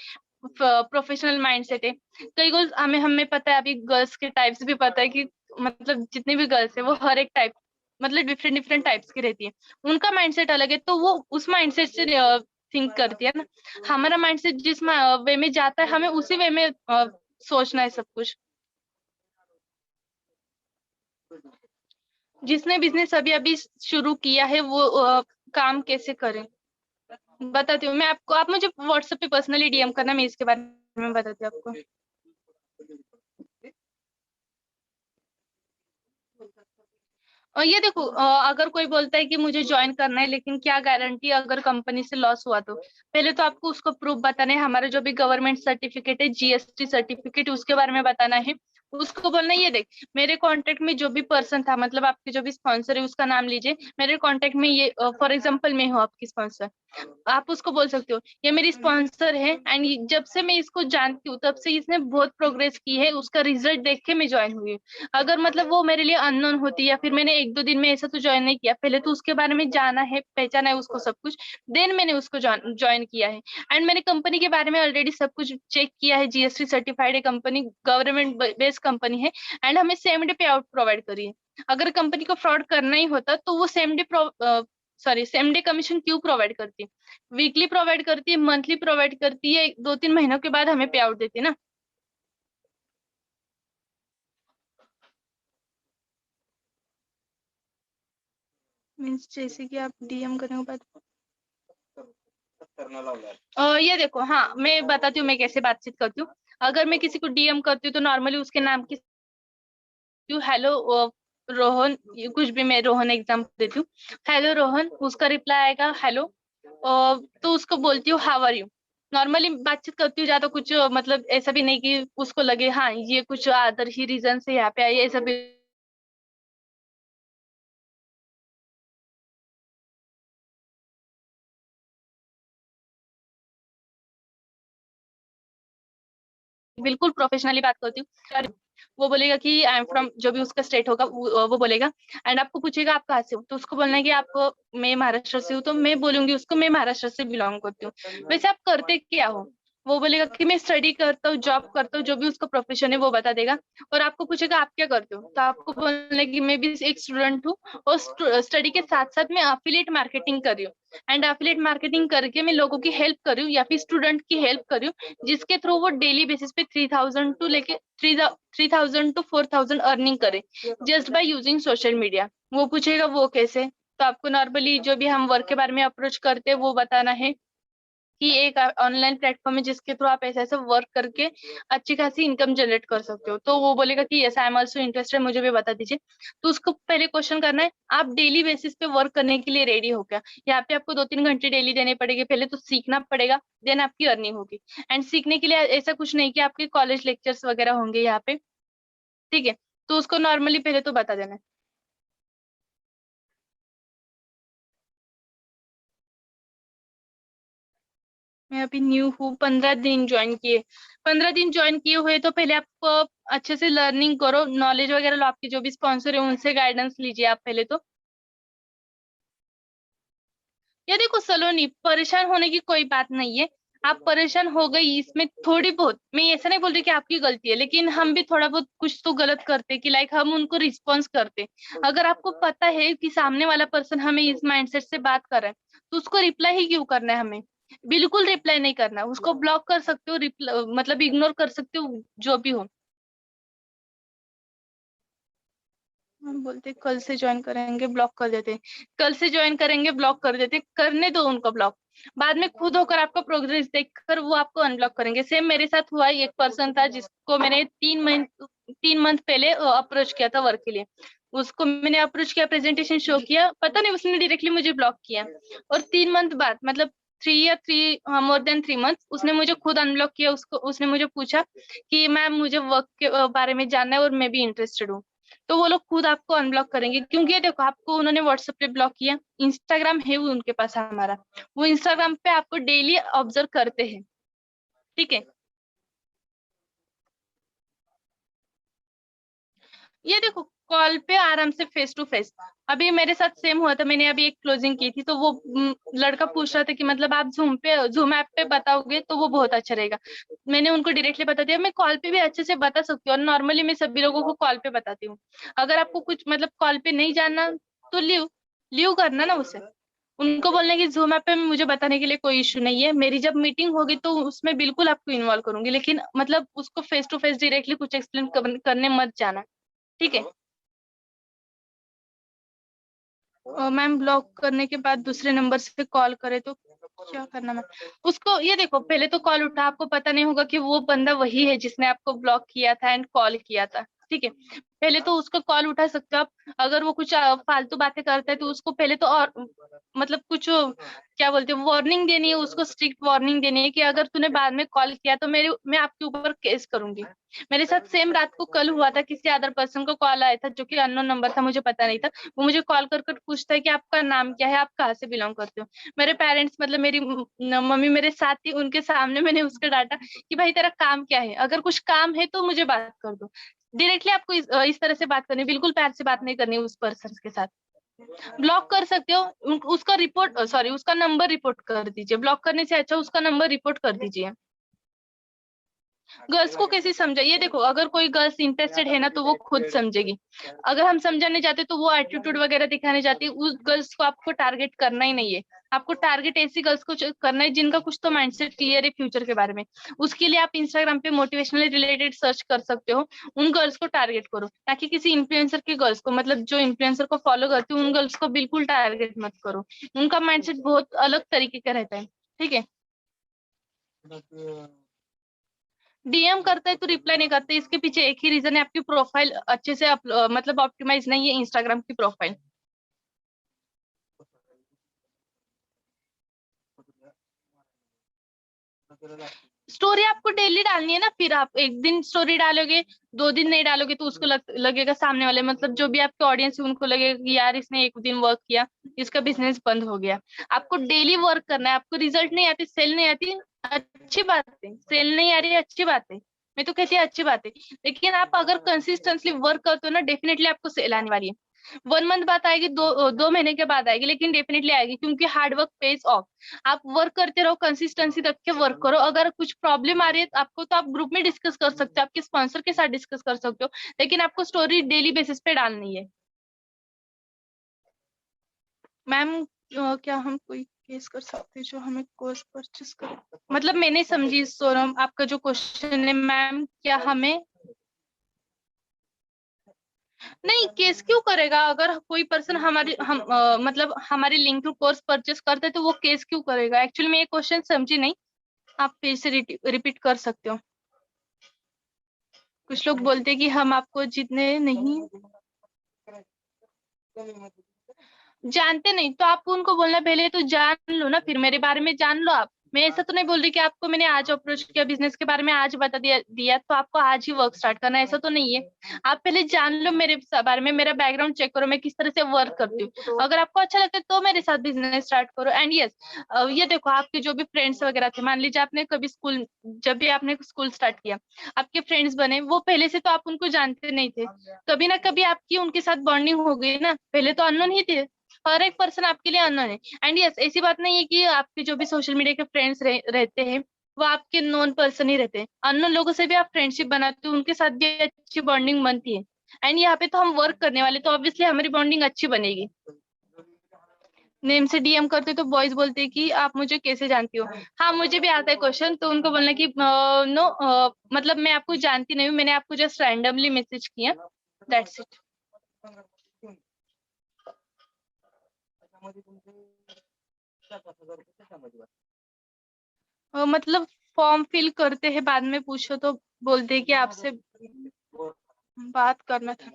प्रोफेशनल माइंडसेट है। कई गर्ल्स, हमें हमें पता है, अभी गर्ल्स के टाइप्स भी पता है कि मतलब जितनी भी गर्ल्स है वो हर एक टाइप, मतलब डिफरेंट डिफरेंट टाइप्स की रहती है। उनका माइंडसेट अलग है, तो वो उस माइंडसेट से थिंक करती है ना। हमारा माइंडसेट जिस वे में जाता है, हमें उसी वे में सोचना है सब कुछ। जिसने बिजनेस अभी अभी शुरू किया है वो काम कैसे करें, बताती हूँ मैं आपको। आप मुझे व्हाट्सएप पे पर्सनली डीएम करना, मैं इसके बारे में बताती हूँ आपको। और ये देखो, अगर कोई बोलता है कि मुझे ज्वाइन करना है, लेकिन क्या गारंटी अगर कंपनी से लॉस हुआ तो? पहले तो आपको उसको प्रूफ बताना है। हमारा जो भी गवर्नमेंट सर्टिफिकेट है, जीएसटी सर्टिफिकेट, उसके बारे में बताना है। उसको बोलना ये देख, मेरे कांटेक्ट में जो भी पर्सन था, मतलब आपके जो भी स्पॉन्सर है उसका नाम लीजिए। मेरे कांटेक्ट में ये फॉर एग्जांपल मैं हूँ आपकी स्पॉन्सर। आप उसको बोल सकते हो ये मेरी स्पॉन्सर है, एंड जब से मैं इसको जानती हूँ तब से इसने बहुत प्रोग्रेस की है, उसका रिजल्ट देख के मैं ज्वाइन हुई हूँ। अगर मतलब वो मेरे लिए अननोन होती, या फिर मैंने एक दो दिन में ऐसा तो ज्वाइन नहीं किया, पहले तो उसके बारे में जाना है, पहचाना है उसको सब कुछ, देन मैंने उसको ज्वाइन किया है। एंड मैंने कंपनी के बारे में ऑलरेडी सब कुछ चेक किया है, जीएसटी सर्टिफाइड है कंपनी, गवर्नमेंट बेस्ड कंपनी है। एंड हमें सेम डे पे आउट प्रोवाइड करी है। अगर कंपनी को फ्रॉड करना ही होता तो वो सेम डे कमीशन क्यों प्रोवाइड करती है? वीकली प्रोवाइड करती है, मंथली प्रोवाइड करती है, 2-3 महीनों के बाद हमें पे आउट देती है ना। मीन्स जैसे कि आप डीएम करने के बाद ये देखो, हाँ मैं बताती हूँ मैं कैसे बातचीत करती हूँ। अगर मैं किसी को डीएम करती हूँ तो नॉर्मली उसके नाम की हेलो रोहन, कुछ भी, मैं रोहन एग्जाम्पल देती हूँ। हेलो रोहन, उसका रिप्लाई आएगा हेलो। तो उसको बोलती हूँ हाउ आर यू। नॉर्मली बातचीत करती हूँ, ज्यादा कुछ मतलब ऐसा भी नहीं कि उसको लगे हाँ ये कुछ अदर ही रीजन से यहाँ पे आई है, ऐसा भी बिल्कुल प्रोफेशनली बात करती हूँ। और वो बोलेगा कि आई एम फ्रॉम, जो भी उसका स्टेट होगा वो बोलेगा। एंड आपको पूछेगा आप कहाँ से हो, तो उसको बोलना है कि आप, मैं महाराष्ट्र से हूँ, तो मैं बोलूंगी उसको मैं महाराष्ट्र से बिलोंग करती हूँ। वैसे आप करते क्या हो? वो बोलेगा कि मैं स्टडी करता हूँ, जॉब करता हूँ, जो भी उसका प्रोफेशन है वो बता देगा। और आपको पूछेगा आप क्या करते हो, तो आपको बोलना है कि मैं भी एक स्टूडेंट हूँ, और स्टडी के साथ साथ मैं अफिलिएट मार्केटिंग कर रही हूँ। एंड अफिलिएट मार्केटिंग करके मैं लोगों की हेल्प कर रही हूँ, या फिर स्टूडेंट की हेल्प कर रही हूँ, जिसके थ्रू वो डेली बेसिस पे 3,000 to 4,000 अर्निंग करे, just by using social media. वो पूछेगा वो कैसे, तो आपको नॉर्मली जो भी हम वर्क के बारे में अप्रोच करते हैं वो बताना है कि एक ऑनलाइन प्लेटफॉर्म है जिसके थ्रू आप ऐसा ऐसा वर्क करके अच्छी खासी इनकम जनरेट कर सकते हो। तो वो बोलेगा कि yes I am also interested, मुझे भी बता दीजिए। तो उसको पहले क्वेश्चन करना है, आप डेली बेसिस पे वर्क करने के लिए रेडी हो क्या? यहाँ पे आपको 2-3 घंटे डेली देने पड़ेंगे, पहले तो सीखना पड़ेगा, देन आपकी अर्निंग होगी। एंड सीखने के लिए ऐसा कुछ नहीं कि आपके कॉलेज लेक्चर्स वगैरह होंगे यहाँ पे, ठीक है? तो उसको नॉर्मली पहले तो बता देना है। मैं अभी न्यू हूँ, 15 दिन ज्वाइन किए। 15 दिन ज्वाइन किए हुए, तो पहले आप अच्छे से लर्निंग करो, नॉलेज वगैरह लो, आपके जो भी स्पॉन्सर है उनसे गाइडेंस लीजिए आप पहले तो। ये देखो सलोनी, परेशान होने की कोई बात नहीं है। आप परेशान हो गई इसमें थोड़ी बहुत, मैं ऐसा नहीं बोल रही कि आपकी गलती है, लेकिन हम भी थोड़ा बहुत कुछ तो गलत करते कि लाइक हम उनको रिस्पॉन्स करते। अगर आपको पता है कि सामने वाला पर्सन हमें इस माइंडसेट से बात कर रहा है, तो उसको रिप्लाई ही क्यों करना है हमें? बिल्कुल रिप्लाई नहीं करना, उसको ब्लॉक कर सकते हो, मतलब इग्नोर कर सकते हो, जो भी हो। हम बोलते कल से ज्वाइन करेंगे, ब्लॉक कर देते। कल से ज्वाइन करेंगे, ब्लॉक कर देते, करने दो उनको ब्लॉक। बाद में खुद होकर आपका प्रोग्रेस देखकर वो आपको अनब्लॉक करेंगे। सेम मेरे साथ हुआ, एक पर्सन था जिसको मैंने 3 मंथ पहले अप्रोच किया था वर्क के लिए। उसको मैंने अप्रोच किया, प्रेजेंटेशन शो किया, पता नहीं उसने डायरेक्टली मुझे ब्लॉक किया। और 3 मंथ बाद, मतलब 3 मोर देन 3 मंथ, उसने मुझे खुद अनब्लॉक किया। उसने मुझे पूछा कि मैम मुझे वर्क के बारे में जानना है और मैं भी इंटरेस्टेड हूँ। तो वो लोग खुद आपको अनब्लॉक करेंगे, क्योंकि ये देखो आपको उन्होंने व्हाट्सएप पे ब्लॉक किया, इंस्टाग्राम है वो उनके पास हमारा, वो इंस्टाग्राम पे आपको डेली ऑब्जर्व करते हैं। ठीक है, ये देखो कॉल पे आराम से फेस टू फेस। अभी मेरे साथ सेम हुआ था, मैंने अभी एक क्लोजिंग की थी, तो वो लड़का पूछ रहा था कि मतलब आप जूम ऐप पे बताओगे तो वो बहुत अच्छा रहेगा। मैंने उनको डायरेक्टली बता दिया, मैं कॉल पे भी अच्छे से बता सकती हूँ, और नॉर्मली मैं सभी लोगों को कॉल पे बताती हूँ। अगर आपको कुछ मतलब कॉल पे नहीं जानना तो लीव लीव करना ना उसे। उनको बोलने की जूम ऐप पे मुझे बताने के लिए कोई इशू नहीं है, मेरी जब मीटिंग होगी तो उसमें बिल्कुल आपको इन्वॉल्व करूंगी, लेकिन मतलब उसको फेस टू फेस डायरेक्टली कुछ एक्सप्लेन करने मत जाना। ठीक है। मैम ब्लॉक करने के बाद दूसरे नंबर से कॉल करे तो क्या करना मैम? उसको ये देखो, पहले तो कॉल उठा, आपको पता नहीं होगा कि वो बंदा वही है जिसने आपको ब्लॉक किया था एंड कॉल किया था। ठीक है, पहले तो उसका कॉल उठा सकते हो आप। अगर वो कुछ फालतू बातें करता है तो उसको पहले तो, और मतलब कुछ क्या बोलते हैं, वार्निंग देनी है उसको, स्ट्रिक्ट वार्निंग देनी है कि अगर तूने बाद में कॉल किया तो मैं आपके ऊपर केस करूंगी। मेरे साथ सेम रात को कल हुआ था, किसी अदर पर्सन को कॉल आया था जो कि अननोन नंबर था, मुझे पता नहीं था। वो मुझे कॉल कर कर पूछता है कि आपका नाम क्या है, आप कहाँ से बिलोंग करते हो। मेरे पेरेंट्स मतलब मेरी मम्मी मेरे साथ थी, उनके सामने मैंने उसका डांटा कि भाई तेरा काम क्या है, अगर कुछ काम है तो मुझे बात कर दो। डायरेक्टली आपको इस तरह से बात करनी, बिल्कुल प्यार से बात नहीं करनी उस पर्सन के साथ। ब्लॉक कर सकते हो, उसका रिपोर्ट, सॉरी उसका नंबर रिपोर्ट कर दीजिए, ब्लॉक करने से अच्छा उसका नंबर रिपोर्ट कर दीजिए। गर्ल्स को कैसे समझाइए, देखो अगर कोई गर्ल्स इंटरेस्टेड है ना तो वो खुद समझेगी। अगर हम समझाने जाते तो वो एटीट्यूड वगैरह दिखाने जाती है, उस गर्ल्स को आपको टारगेट करना ही नहीं है। आपको टारगेट ऐसी गर्ल्स को करना है जिनका कुछ तो माइंडसेट क्लियर है फ्यूचर के बारे में। उसके लिए आप इंस्टाग्राम पे मोटिवेशनल रिलेटेड सर्च कर सकते हो, उन गर्ल्स को टारगेट करो, ताकि किसी इन्फ्लुएंसर की गर्ल्स को, मतलब जो इन्फ्लुएंसर को फॉलो करती है उन गर्ल्स को बिल्कुल टारगेट मत करो। उनका माइंडसेट बहुत अलग तरीके का रहता है। ठीक है, डीएम करते हैं तो रिप्लाई नहीं करते, इसके पीछे एक ही रीजन है, आपकी प्रोफाइल अच्छे से मतलब ऑप्टिमाइज नहीं है इंस्टाग्राम की प्रोफाइल। स्टोरी आपको डेली डालनी है ना, फिर आप एक दिन स्टोरी डालोगे, 2 दिन नहीं डालोगे तो उसको लगेगा सामने वाले, मतलब जो भी आपके ऑडियंस है उनको लगेगा कि यार इसने एक दिन वर्क किया, इसका बिजनेस बंद हो गया। आपको डेली वर्क करना है, आपको रिजल्ट नहीं आती, सेल नहीं आती, अच्छी बात है, सेल नहीं आ रही है अच्छी बात है, मैं तो कहती है अच्छी बात है। लेकिन आप अगर कंसिस्टेंटली वर्क करते हो ना, डेफिनेटली आपको सेल आने वाली है। 1 मंथ बाद आएगी, 2 महीने के बाद आएगी, लेकिन डेफिनेटली आएगी, क्योंकि हार्ड वर्क पेज ऑफ। आप वर्क करते रहो, कंसिस्टेंसी रख के वर्क करो। अगर कुछ प्रॉब्लम आ रही है आपको, तो आप ग्रुप में डिस्कस कर सकते हो, आपके स्पॉन्सर के साथ डिस्कस कर सकते हो, लेकिन आपको स्टोरी डेली बेसिस पे डालनी है। मैम क्या हम कोई केस कर सकते हैं जो हमें कोर्स परचेस करे? मतलब मैंने समझी सोनम आपका जो क्वेश्चन है मैम, क्या हमें, नहीं केस क्यों करेगा? अगर कोई पर्सन मतलब हमारी लिंक टू कोर्स परचेस करते है तो वो केस क्यों करेगा? एक्चुअली मैं ये क्वेश्चन समझी नहीं, आप फिर से रिपीट कर सकते हो। कुछ लोग बोलते हैं कि हम आपको जितने नहीं जानते, नहीं तो आपको उनको बोलना पहले तो जान लो ना, फिर मेरे बारे में जान लो आप। मैं ऐसा तो नहीं बोल रही कि आपको मैंने आज अप्रोच किया बिजनेस के बारे में, आज बता दिया तो आपको आज ही वर्क स्टार्ट करना है, ऐसा तो नहीं है। आप पहले जान लो मेरे बारे में, मेरा बैकग्राउंड चेक करो, मैं किस तरह से वर्क करती हूँ। अगर आपको अच्छा लगता है तो मेरे साथ बिजनेस स्टार्ट करो। एंड यस, ये देखो आपके जो भी फ्रेंड्स वगैरह थे, मान लीजिए आपने कभी स्कूल, जब भी आपने स्कूल स्टार्ट किया, आपके फ्रेंड्स बने, वो पहले से तो आप उनको जानते नहीं थे, कभी ना कभी आपकी उनके साथ बॉन्डिंग हो गई ना, पहले तो अननोन ही थे। हर एक पर्सन आपके लिए अननोन है। एंड यस, ऐसी बात नहीं है कि आपके जो भी सोशल मीडिया के फ्रेंड्स रहते हैं वो आपके नॉन पर्सन ही रहते हैं, अननोन लोगों से भी आप फ्रेंडशिप बनाते हो, उनके साथ भी अच्छी बॉन्डिंग बनती है। एंड यहाँ पे तो हम वर्क करने वाले, तो ऑब्वियसली हमारी बॉन्डिंग अच्छी बनेगी। नेम से डीएम करते तो बॉयज बोलते हैं कि आप मुझे कैसे जानती हो। हाँ मुझे भी आता है क्वेश्चन, तो उनको बोलना कि नो, मतलब मैं आपको जानती नहीं हूँ, मैंने आपको जस्ट रैंडमली मैसेज किया, दैट्स इट। मतलब फॉर्म फिल करते हैं, बाद में पूछो तो बोलते हैं कि आपसे बात करना था।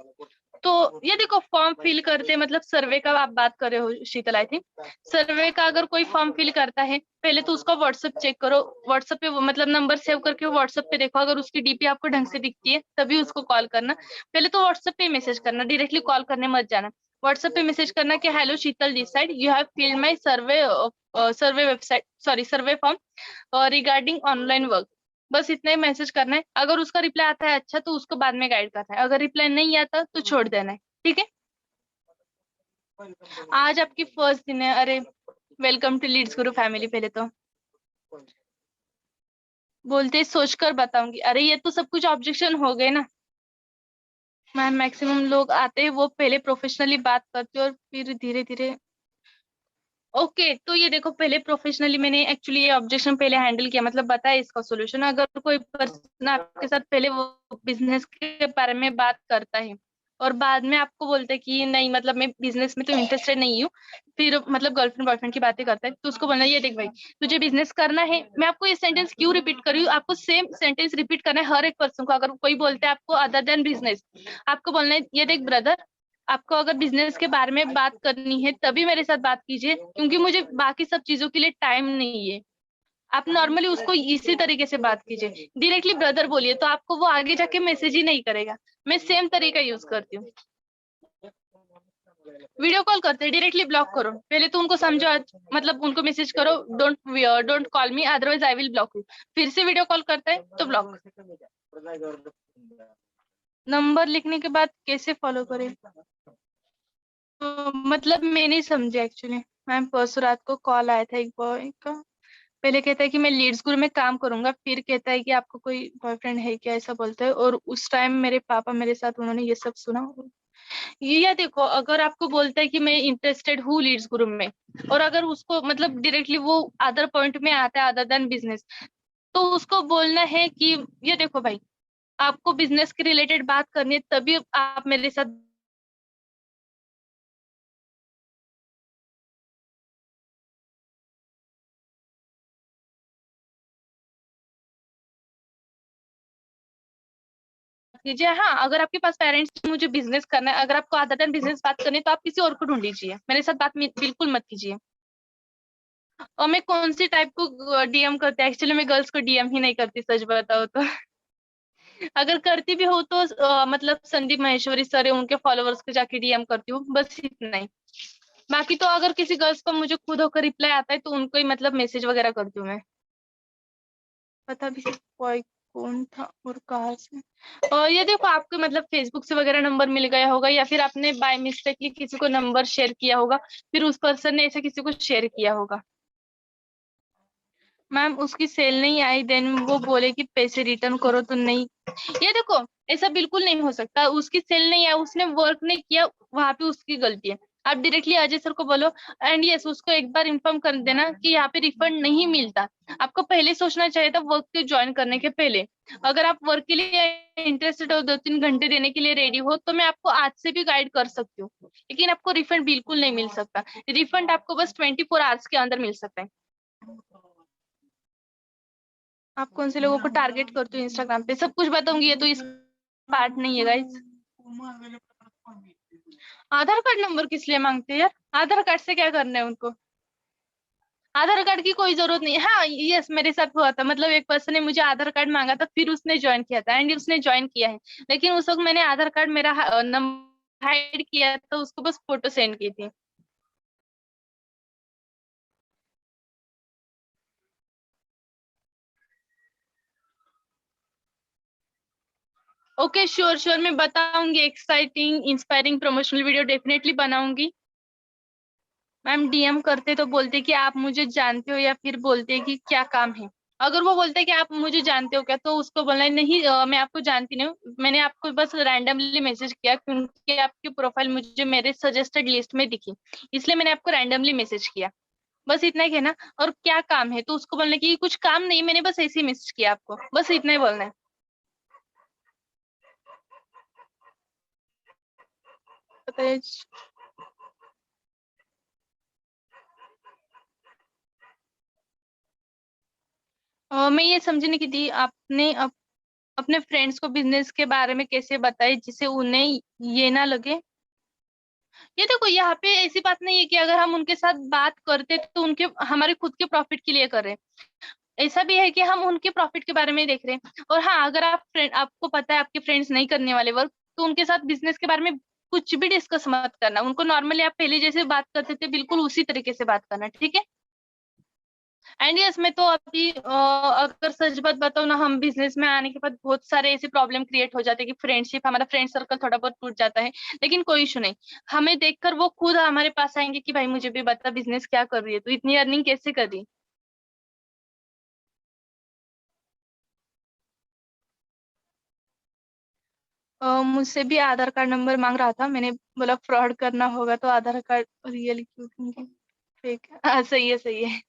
तो ये देखो फॉर्म फिल करते मतलब सर्वे का आप बात कर रहे हो शीतल, आई थिंक सर्वे का अगर कोई फॉर्म फिल करता है पहले तो उसका व्हाट्सएप चेक करो, व्हाट्सएप पे मतलब नंबर सेव करके व्हाट्सएप पे देखो, अगर उसकी डीपी आपको ढंग से दिखती है तभी उसको कॉल करना। पहले तो व्हाट्सएप पे मैसेज करना, डायरेक्टली कॉल करने मत जाना। व्हाट्सएप पे मैसेज करना कि hello Sheetal this side, you have filled my survey, survey website, sorry survey form regarding online work. बस इतना ही मैसेज करना है। अगर उसका रिप्लाई आता है अच्छा तो उसको बाद में गाइड करना है, अगर रिप्लाई नहीं आता तो छोड़ देना है। ठीक है। आज आपकी फर्स्ट दिन है, अरे welcome to Leeds Guru family. पहले तो बोलते सोच कर बताऊंगी, अरे ये तो सब कुछ ऑब्जेक्शन हो गए ना मैम। मैक्सिमम लोग आते हैं वो पहले प्रोफेशनली बात करते हैं और फिर धीरे धीरे। ओके तो ये देखो पहले प्रोफेशनली मैंने एक्चुअली ये ऑब्जेक्शन पहले हैंडल किया, मतलब बताया इसका सोल्यूशन। अगर कोई पर्सन आपके साथ पहले वो बिजनेस के बारे में बात करता है और बाद में आपको बोलता है कि नहीं मतलब मैं बिजनेस में तो इंटरेस्टेड नहीं हूँ, फिर मतलब गर्लफ्रेंड बॉयफ्रेंड की बातें करता है, तो उसको बोलना ये देख भाई तुझे बिजनेस करना है। मैं आपको ये सेंटेंस क्यों रिपीट कर रही हूँ, आपको सेम सेंटेंस रिपीट करना है हर एक पर्सन को। अगर कोई बोलता है आपको अदर देन बिजनेस, आपको बोलना है ये देख ब्रदर, आपको अगर बिजनेस के बारे में बात करनी है तभी मेरे साथ बात कीजिए, क्योंकि मुझे बाकी सब चीजों के लिए टाइम नहीं है। आप नॉर्मली उसको इसी तरीके से बात कीजिए, डायरेक्टली ब्रदर बोलिए तो आपको वो आगे जाके मैसेज ही नहीं करेगा। मैं सेम तरीका यूज करती हूँ। वीडियो कॉल करते हैं डायरेक्टली ब्लॉक करो, पहले तो उनको समझो, मतलब उनको मैसेज करो don't don't call me otherwise I will block you. फिर से वीडियो कॉल करता है तो ब्लॉक। नंबर लिखने के बाद कैसे फॉलो करें? मतलब मैं नहीं समझी एक्चुअली मैम। परसों रात को कॉल आया था एक बॉय का, पहले कहता है कि मैं लीड्स ग्रुप में काम करूंगा, फिर कहता है कि आपको कोई बॉयफ्रेंड है क्या, ऐसा बोलता है। और उस टाइम मेरे पापा मेरे साथ, उन्होंने ये सब सुना। ये देखो अगर आपको बोलता है कि मैं इंटरेस्टेड हूँ लीड्स ग्रुप में, और अगर उसको मतलब डायरेक्टली वो अदर पॉइंट में आता है अदर देन बिजनेस, तो उसको बोलना है कि ये देखो भाई आपको बिजनेस के रिलेटेड बात करनी है तभी आप मेरे साथ कीजिए। हाँ अगर आपके पास पेरेंट्स मुझे बिजनेस करना है, अगर आपको अदर देन बिजनेस बात करनी है तो आप किसी और को ढूंढ लीजिए, मेरे साथ बात बिल्कुल मत कीजिए। और मैं कौन सी टाइप को डीएम करते हैं, एक्चुअली मैं गर्ल्स को डीएम ही नहीं करती सच बताओ तो। अगर करती भी हो तो मतलब संदीप महेश्वरी सर है उनके फॉलोअर्स को जाके डीएम करती हूँ, बस इतना ही। बाकी तो अगर किसी गर्ल्स को मुझे खुद होकर रिप्लाई आता है तो उनको ही मतलब मैसेज वगैरह करती हूँ मैं। पता भी कोई कौन था और कहाँ से। और ये देखो आपको मतलब फेसबुक से वगैरह नंबर मिल गया होगा, या फिर आपने बाय मिस्टेकली किसी को नंबर शेयर किया होगा, फिर उस पर्सन ने ऐसे किसी को शेयर किया होगा। मैम उसकी सेल नहीं आई, देन वो बोले कि पैसे रिटर्न करो तो नहीं। ये देखो ऐसा बिल्कुल नहीं हो सकता, उसकी सेल नहीं आई, उसने वर्क नहीं किया, वहां पे उसकी गलती है। आप डायरेक्टली अजय सर को बोलो। एंड यस उसको एक बार इन्फॉर्म कर देना कि यहाँ पे रिफंड नहीं मिलता। आपको पहले सोचना चाहिए था वर्क के ज्वाइन करने के पहले। अगर आप वर्क के लिए इंटरेस्टेड हो, 2-3 घंटे देने के लिए रेडी हो, तो मैं आपको आज से भी गाइड कर सकती हूँ, लेकिन आपको रिफंड बिल्कुल नहीं मिल सकता। रिफंड आपको बस 24 आवर्स के अंदर मिल सकता है। आप कौन से लोगों को टारगेट करते हो इंस्टाग्राम पे, सब कुछ बताऊंगी, ये तो इस पार्ट नहीं है गाइस। आधार कार्ड नंबर किस लिए मांगते हैं यार, आधार कार्ड से क्या करना है उनको? आधार कार्ड की कोई जरूरत नहीं है। हाँ यस मेरे साथ हुआ था, मतलब एक पर्सन ने मुझे आधार कार्ड मांगा था, फिर उसने ज्वाइन किया था एंड उसने ज्वाइन किया है, लेकिन उस वक्त मैंने आधार कार्ड मेरा नंबर हाइड किया था, उसको बस फोटो सेंड की थी। ओके श्योर श्योर मैं बताऊंगी, exciting inspiring promotional video definitely बनाऊंगी। मैम डीएम करते तो बोलते कि आप मुझे जानते हो, या फिर बोलते कि क्या काम है। अगर वो बोलते कि आप मुझे जानते हो क्या, तो उसको बोलना है नहीं मैं आपको जानती नहीं हूँ, मैंने आपको बस रैंडमली मैसेज किया क्योंकि आपकी प्रोफाइल मुझे मेरे सजेस्टेड लिस्ट में दिखी, इसलिए मैंने आपको रैंडमली मैसेज किया। बस इतना ही कहना। और क्या काम है तो उसको बोलना कि कुछ काम नहीं, मैंने बस ऐसे ही मैसेज किया आपको, बस इतना ही बोलना है। पता है। मैं ये समझने की थी आपने अपने फ्रेंड्स को बिजनेस के बारे में कैसे बताए जिससे उन्हें ये ना लगे। ये देखो, यहाँ पे ऐसी बात नहीं है कि अगर हम उनके साथ बात करते तो उनके हमारे खुद के प्रॉफिट के लिए कर रहे हैं। ऐसा भी है कि हम उनके प्रॉफिट के बारे में देख रहे हैं। और हाँ, अगर आपको पता है आपके फ्रेंड्स नहीं करने वाले वर्क, तो उनके साथ बिजनेस के बारे में कुछ भी डिस्कस मत करना। उनको नॉर्मली आप पहले जैसे बात करते थे बिल्कुल उसी तरीके से बात करना, ठीक है। एंड यस, मैं तो अभी अगर सच बात बताऊँ ना, हम बिजनेस में आने के बाद बहुत सारे ऐसे प्रॉब्लम क्रिएट हो जाते हैं कि फ्रेंडशिप, हमारा फ्रेंड सर्कल थोड़ा बहुत टूट जाता है। लेकिन कोई इशू नहीं, हमें देखकर वो खुद हमारे पास आएंगे कि भाई मुझे भी बता बिजनेस क्या कर रही है, तो इतनी अर्निंग कैसे कर रही। मुझसे भी आधार कार्ड नंबर मांग रहा था, मैंने बोला फ्रॉड करना होगा तो आधार कार्ड रियल क्यों दूंगी, फेक। हाँ, सही है सही है।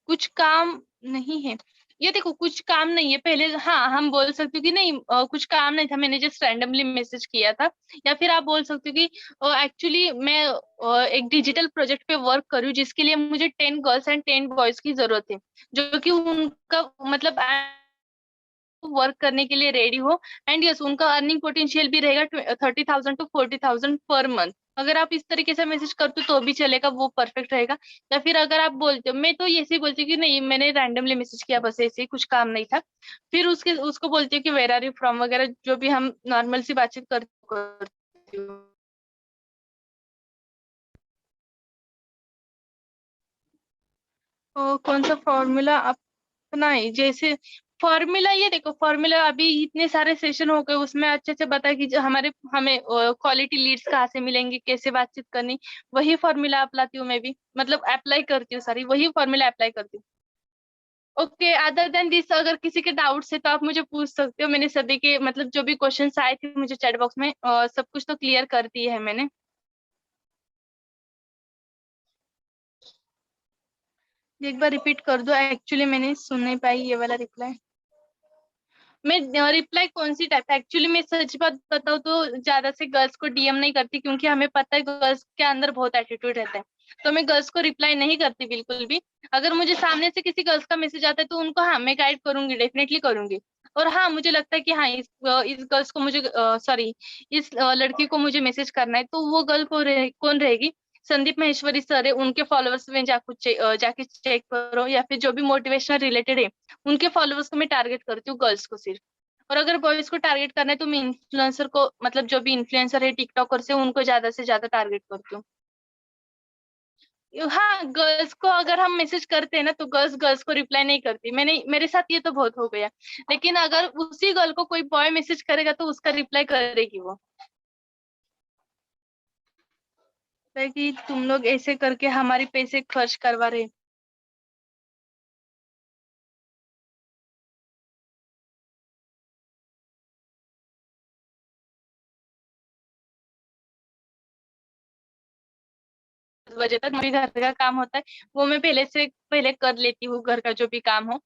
कुछ काम नहीं है, ये देखो कुछ काम नहीं है, पहले हाँ हम बोल सकते हो कि नहीं कुछ काम नहीं था, मैंने जस्ट रैंडमली मैसेज किया था। या फिर आप बोल सकते हो कि एक्चुअली मैं एक डिजिटल प्रोजेक्ट पे वर्क कर रही हूँ जिसके लिए मुझे 10 गर्ल्स एंड 10 बॉयज की जरूरत है, जो कि उनका मतलब वर्क करने के लिए रेडी हो। एंड यस, उनका अर्निंग पोटेंशियल भी रहेगा 30,000 to 40,000 पर मंथ। अगर आप इस तरीके से मैसेज करते हो तो भी चलेगा, वो परफेक्ट रहेगा। या फिर अगर आप बोलते हो, मैं तो ऐसे ही बोलती हूँ कि नहीं मैंने रैंडमली मैसेज किया, बस ऐसे ही कुछ काम नहीं था। फिर उसके उसको बोलती हूँ कि वेर आर यू फ्रॉम वगैरह, जो भी हम नॉर्मल सी बातचीत करती हूँ। कौन सा फॉर्मूला अपना है जैसे, फॉर्मूला ये देखो, फॉर्मूला अभी इतने सारे सेशन हो गए, उसमें अच्छे से बताया कि जो हमें क्वालिटी लीड्स कहाँ से मिलेंगे, कैसे बातचीत करनी। वही फॉर्मूला अपनाती हूँ मैं भी, मतलब अप्लाई करती हूँ, सारी वही फॉर्मूला अप्लाई करती हूँ। ओके, अदर देन दिस अगर किसी के डाउट्स है तो आप मुझे पूछ सकते हो। मैंने सभी के मतलब जो भी क्वेश्चंस आए थे मुझे चैट बॉक्स में, सब कुछ तो क्लियर कर दी है मैंने। एक बार रिपीट कर दो, एक्चुअली मैंने सुन नहीं पाई ये वाला रिप्लाई। मैं रिप्लाई कौन सी टाइप, एक्चुअली मैं सच बात बताऊँ तो ज्यादा से गर्ल्स को डीएम नहीं करती, क्योंकि हमें पता है गर्ल्स के अंदर बहुत एटीट्यूड रहता है। तो मैं गर्ल्स को रिप्लाई नहीं करती बिल्कुल भी। अगर मुझे सामने से किसी गर्ल्स का मैसेज आता है तो उनको हाँ मैं गाइड करूंगी, डेफिनेटली करूंगी। और हाँ मुझे लगता है कि हाँ इस गर्ल्स को मुझे सॉरी इस लड़की को मुझे मैसेज करना है, तो वो गर्ल कौन रहेगी। संदीप महेश्वरी सर है, उनके फॉलोअर्स में जाके चेक करो, या फिर जो भी मोटिवेशनल रिलेटेड है उनके फॉलोअर्स को मैं टारगेट करती हूँ, गर्ल्स को सिर्फ। और अगर बॉयज को टारगेट करना है तो मैं इन्फ्लुएंसर को, मतलब जो भी इन्फ्लुएंसर है टिकटॉकर से, उनको ज्यादा से ज्यादा टारगेट करती हूँ। हाँ, गर्ल्स को अगर हम मैसेज करते हैं ना तो गर्ल्स गर्ल्स को रिप्लाई नहीं करती, मैंने मेरे साथ ये तो बहुत हो गया। लेकिन अगर उसी गर्ल को कोई बॉय मैसेज करेगा तो उसका रिप्लाई करेगी वो। है कि तुम लोग ऐसे करके हमारे पैसे खर्च करवा रहे। बजे तक मेरे घर का काम होता है, वो मैं पहले कर लेती हूँ, घर का जो भी काम हो।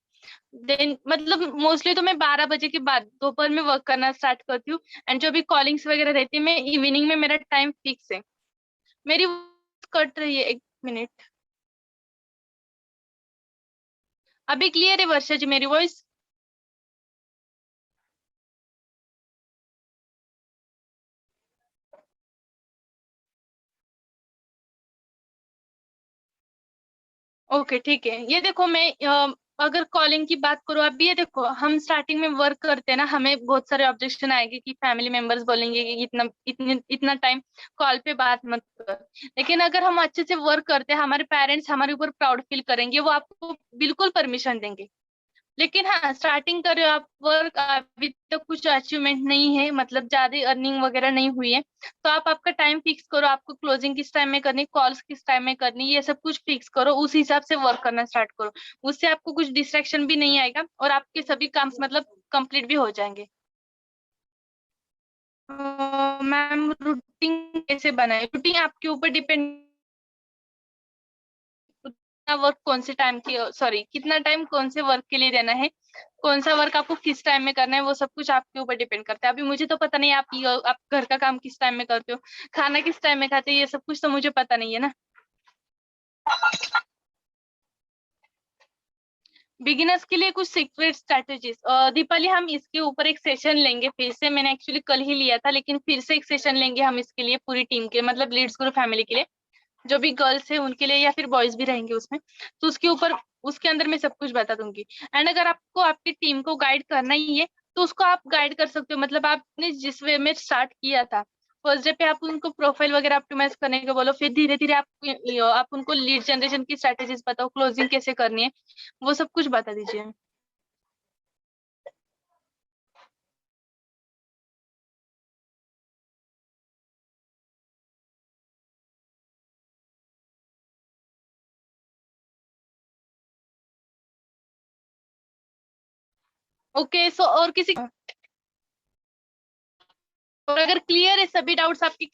देन मतलब मोस्टली तो मैं 12 बजे के बाद दोपहर में वर्क करना स्टार्ट करती हूँ। एंड जो भी कॉलिंग्स वगैरह रहती है, मैं इवनिंग में, मेरा टाइम फिक्स है। मेरी कट रही है, 1 मिनट। अभी क्लियर है वर्षा जी मेरी वॉइस। ओके ठीक है, ये देखो मैं अगर कॉलिंग की बात करूँ, अभी ये देखो हम स्टार्टिंग में वर्क करते हैं ना, हमें बहुत सारे ऑब्जेक्शन आएंगे कि फैमिली मेंबर्स बोलेंगे कि इतना टाइम कॉल पे बात मत कर। लेकिन अगर हम अच्छे से वर्क करते हैं, हमारे पेरेंट्स हमारे ऊपर प्राउड फील करेंगे, वो आपको बिल्कुल परमिशन देंगे। लेकिन हाँ, स्टार्टिंग कर रहे हो आप वर्क, अभी तो कुछ अचीवमेंट नहीं है, मतलब ज्यादा अर्निंग वगैरह नहीं हुई है, तो आप आपका टाइम फिक्स करो, आपको क्लोजिंग किस टाइम में करनी, कॉल्स किस टाइम में करनी, ये सब कुछ फिक्स करो, उस हिसाब से वर्क करना स्टार्ट करो। उससे आपको कुछ डिस्ट्रैक्शन भी नहीं आएगा और आपके सभी काम मतलब कंप्लीट भी हो जाएंगे। मैम रूटीन कैसे बनाए, रूटीन आपके ऊपर डिपेंड, कितना वर्क कौन से टाइम की, सॉरी कितना टाइम कौन से वर्क के लिए देना है, कौन सा वर्क आपको किस टाइम में करना है, वो सब कुछ आपके ऊपर डिपेंड करता है। अभी मुझे तो पता नहीं आप घर का काम किस टाइम में करते हो, खाना किस टाइम में खाते हो, ये सब कुछ तो मुझे पता नहीं है ना। बिगिनर्स के लिए कुछ सीक्रेट स्ट्रेटेजीज, दीपाली हम इसके ऊपर एक सेशन लेंगे फिर से। मैंने एक्चुअली कल ही लिया था, लेकिन फिर से एक सेशन लेंगे हम इसके लिए पूरी टीम के, मतलब लीड्स ग्रुप फैमिली के लिए, जो भी गर्ल्स है उनके लिए या फिर बॉयज भी रहेंगे उसमें। तो उसके ऊपर, उसके अंदर मैं सब कुछ बता दूंगी। एंड अगर आपको आपकी टीम को गाइड करना ही है तो उसको आप गाइड कर सकते हो, मतलब आपने जिस वे में स्टार्ट किया था, फर्स्ट डे पे आप उनको प्रोफाइल वगैरह ऑप्टिमाइज करने को बोलो, फिर धीरे धीरे आप उनको लीड जनरेशन की स्ट्रेटेजीज बताओ, क्लोजिंग कैसे करनी है, वो सब कुछ बता दीजिए। ओके, सो और किसी, और अगर क्लियर है सभी डाउट्स आपकी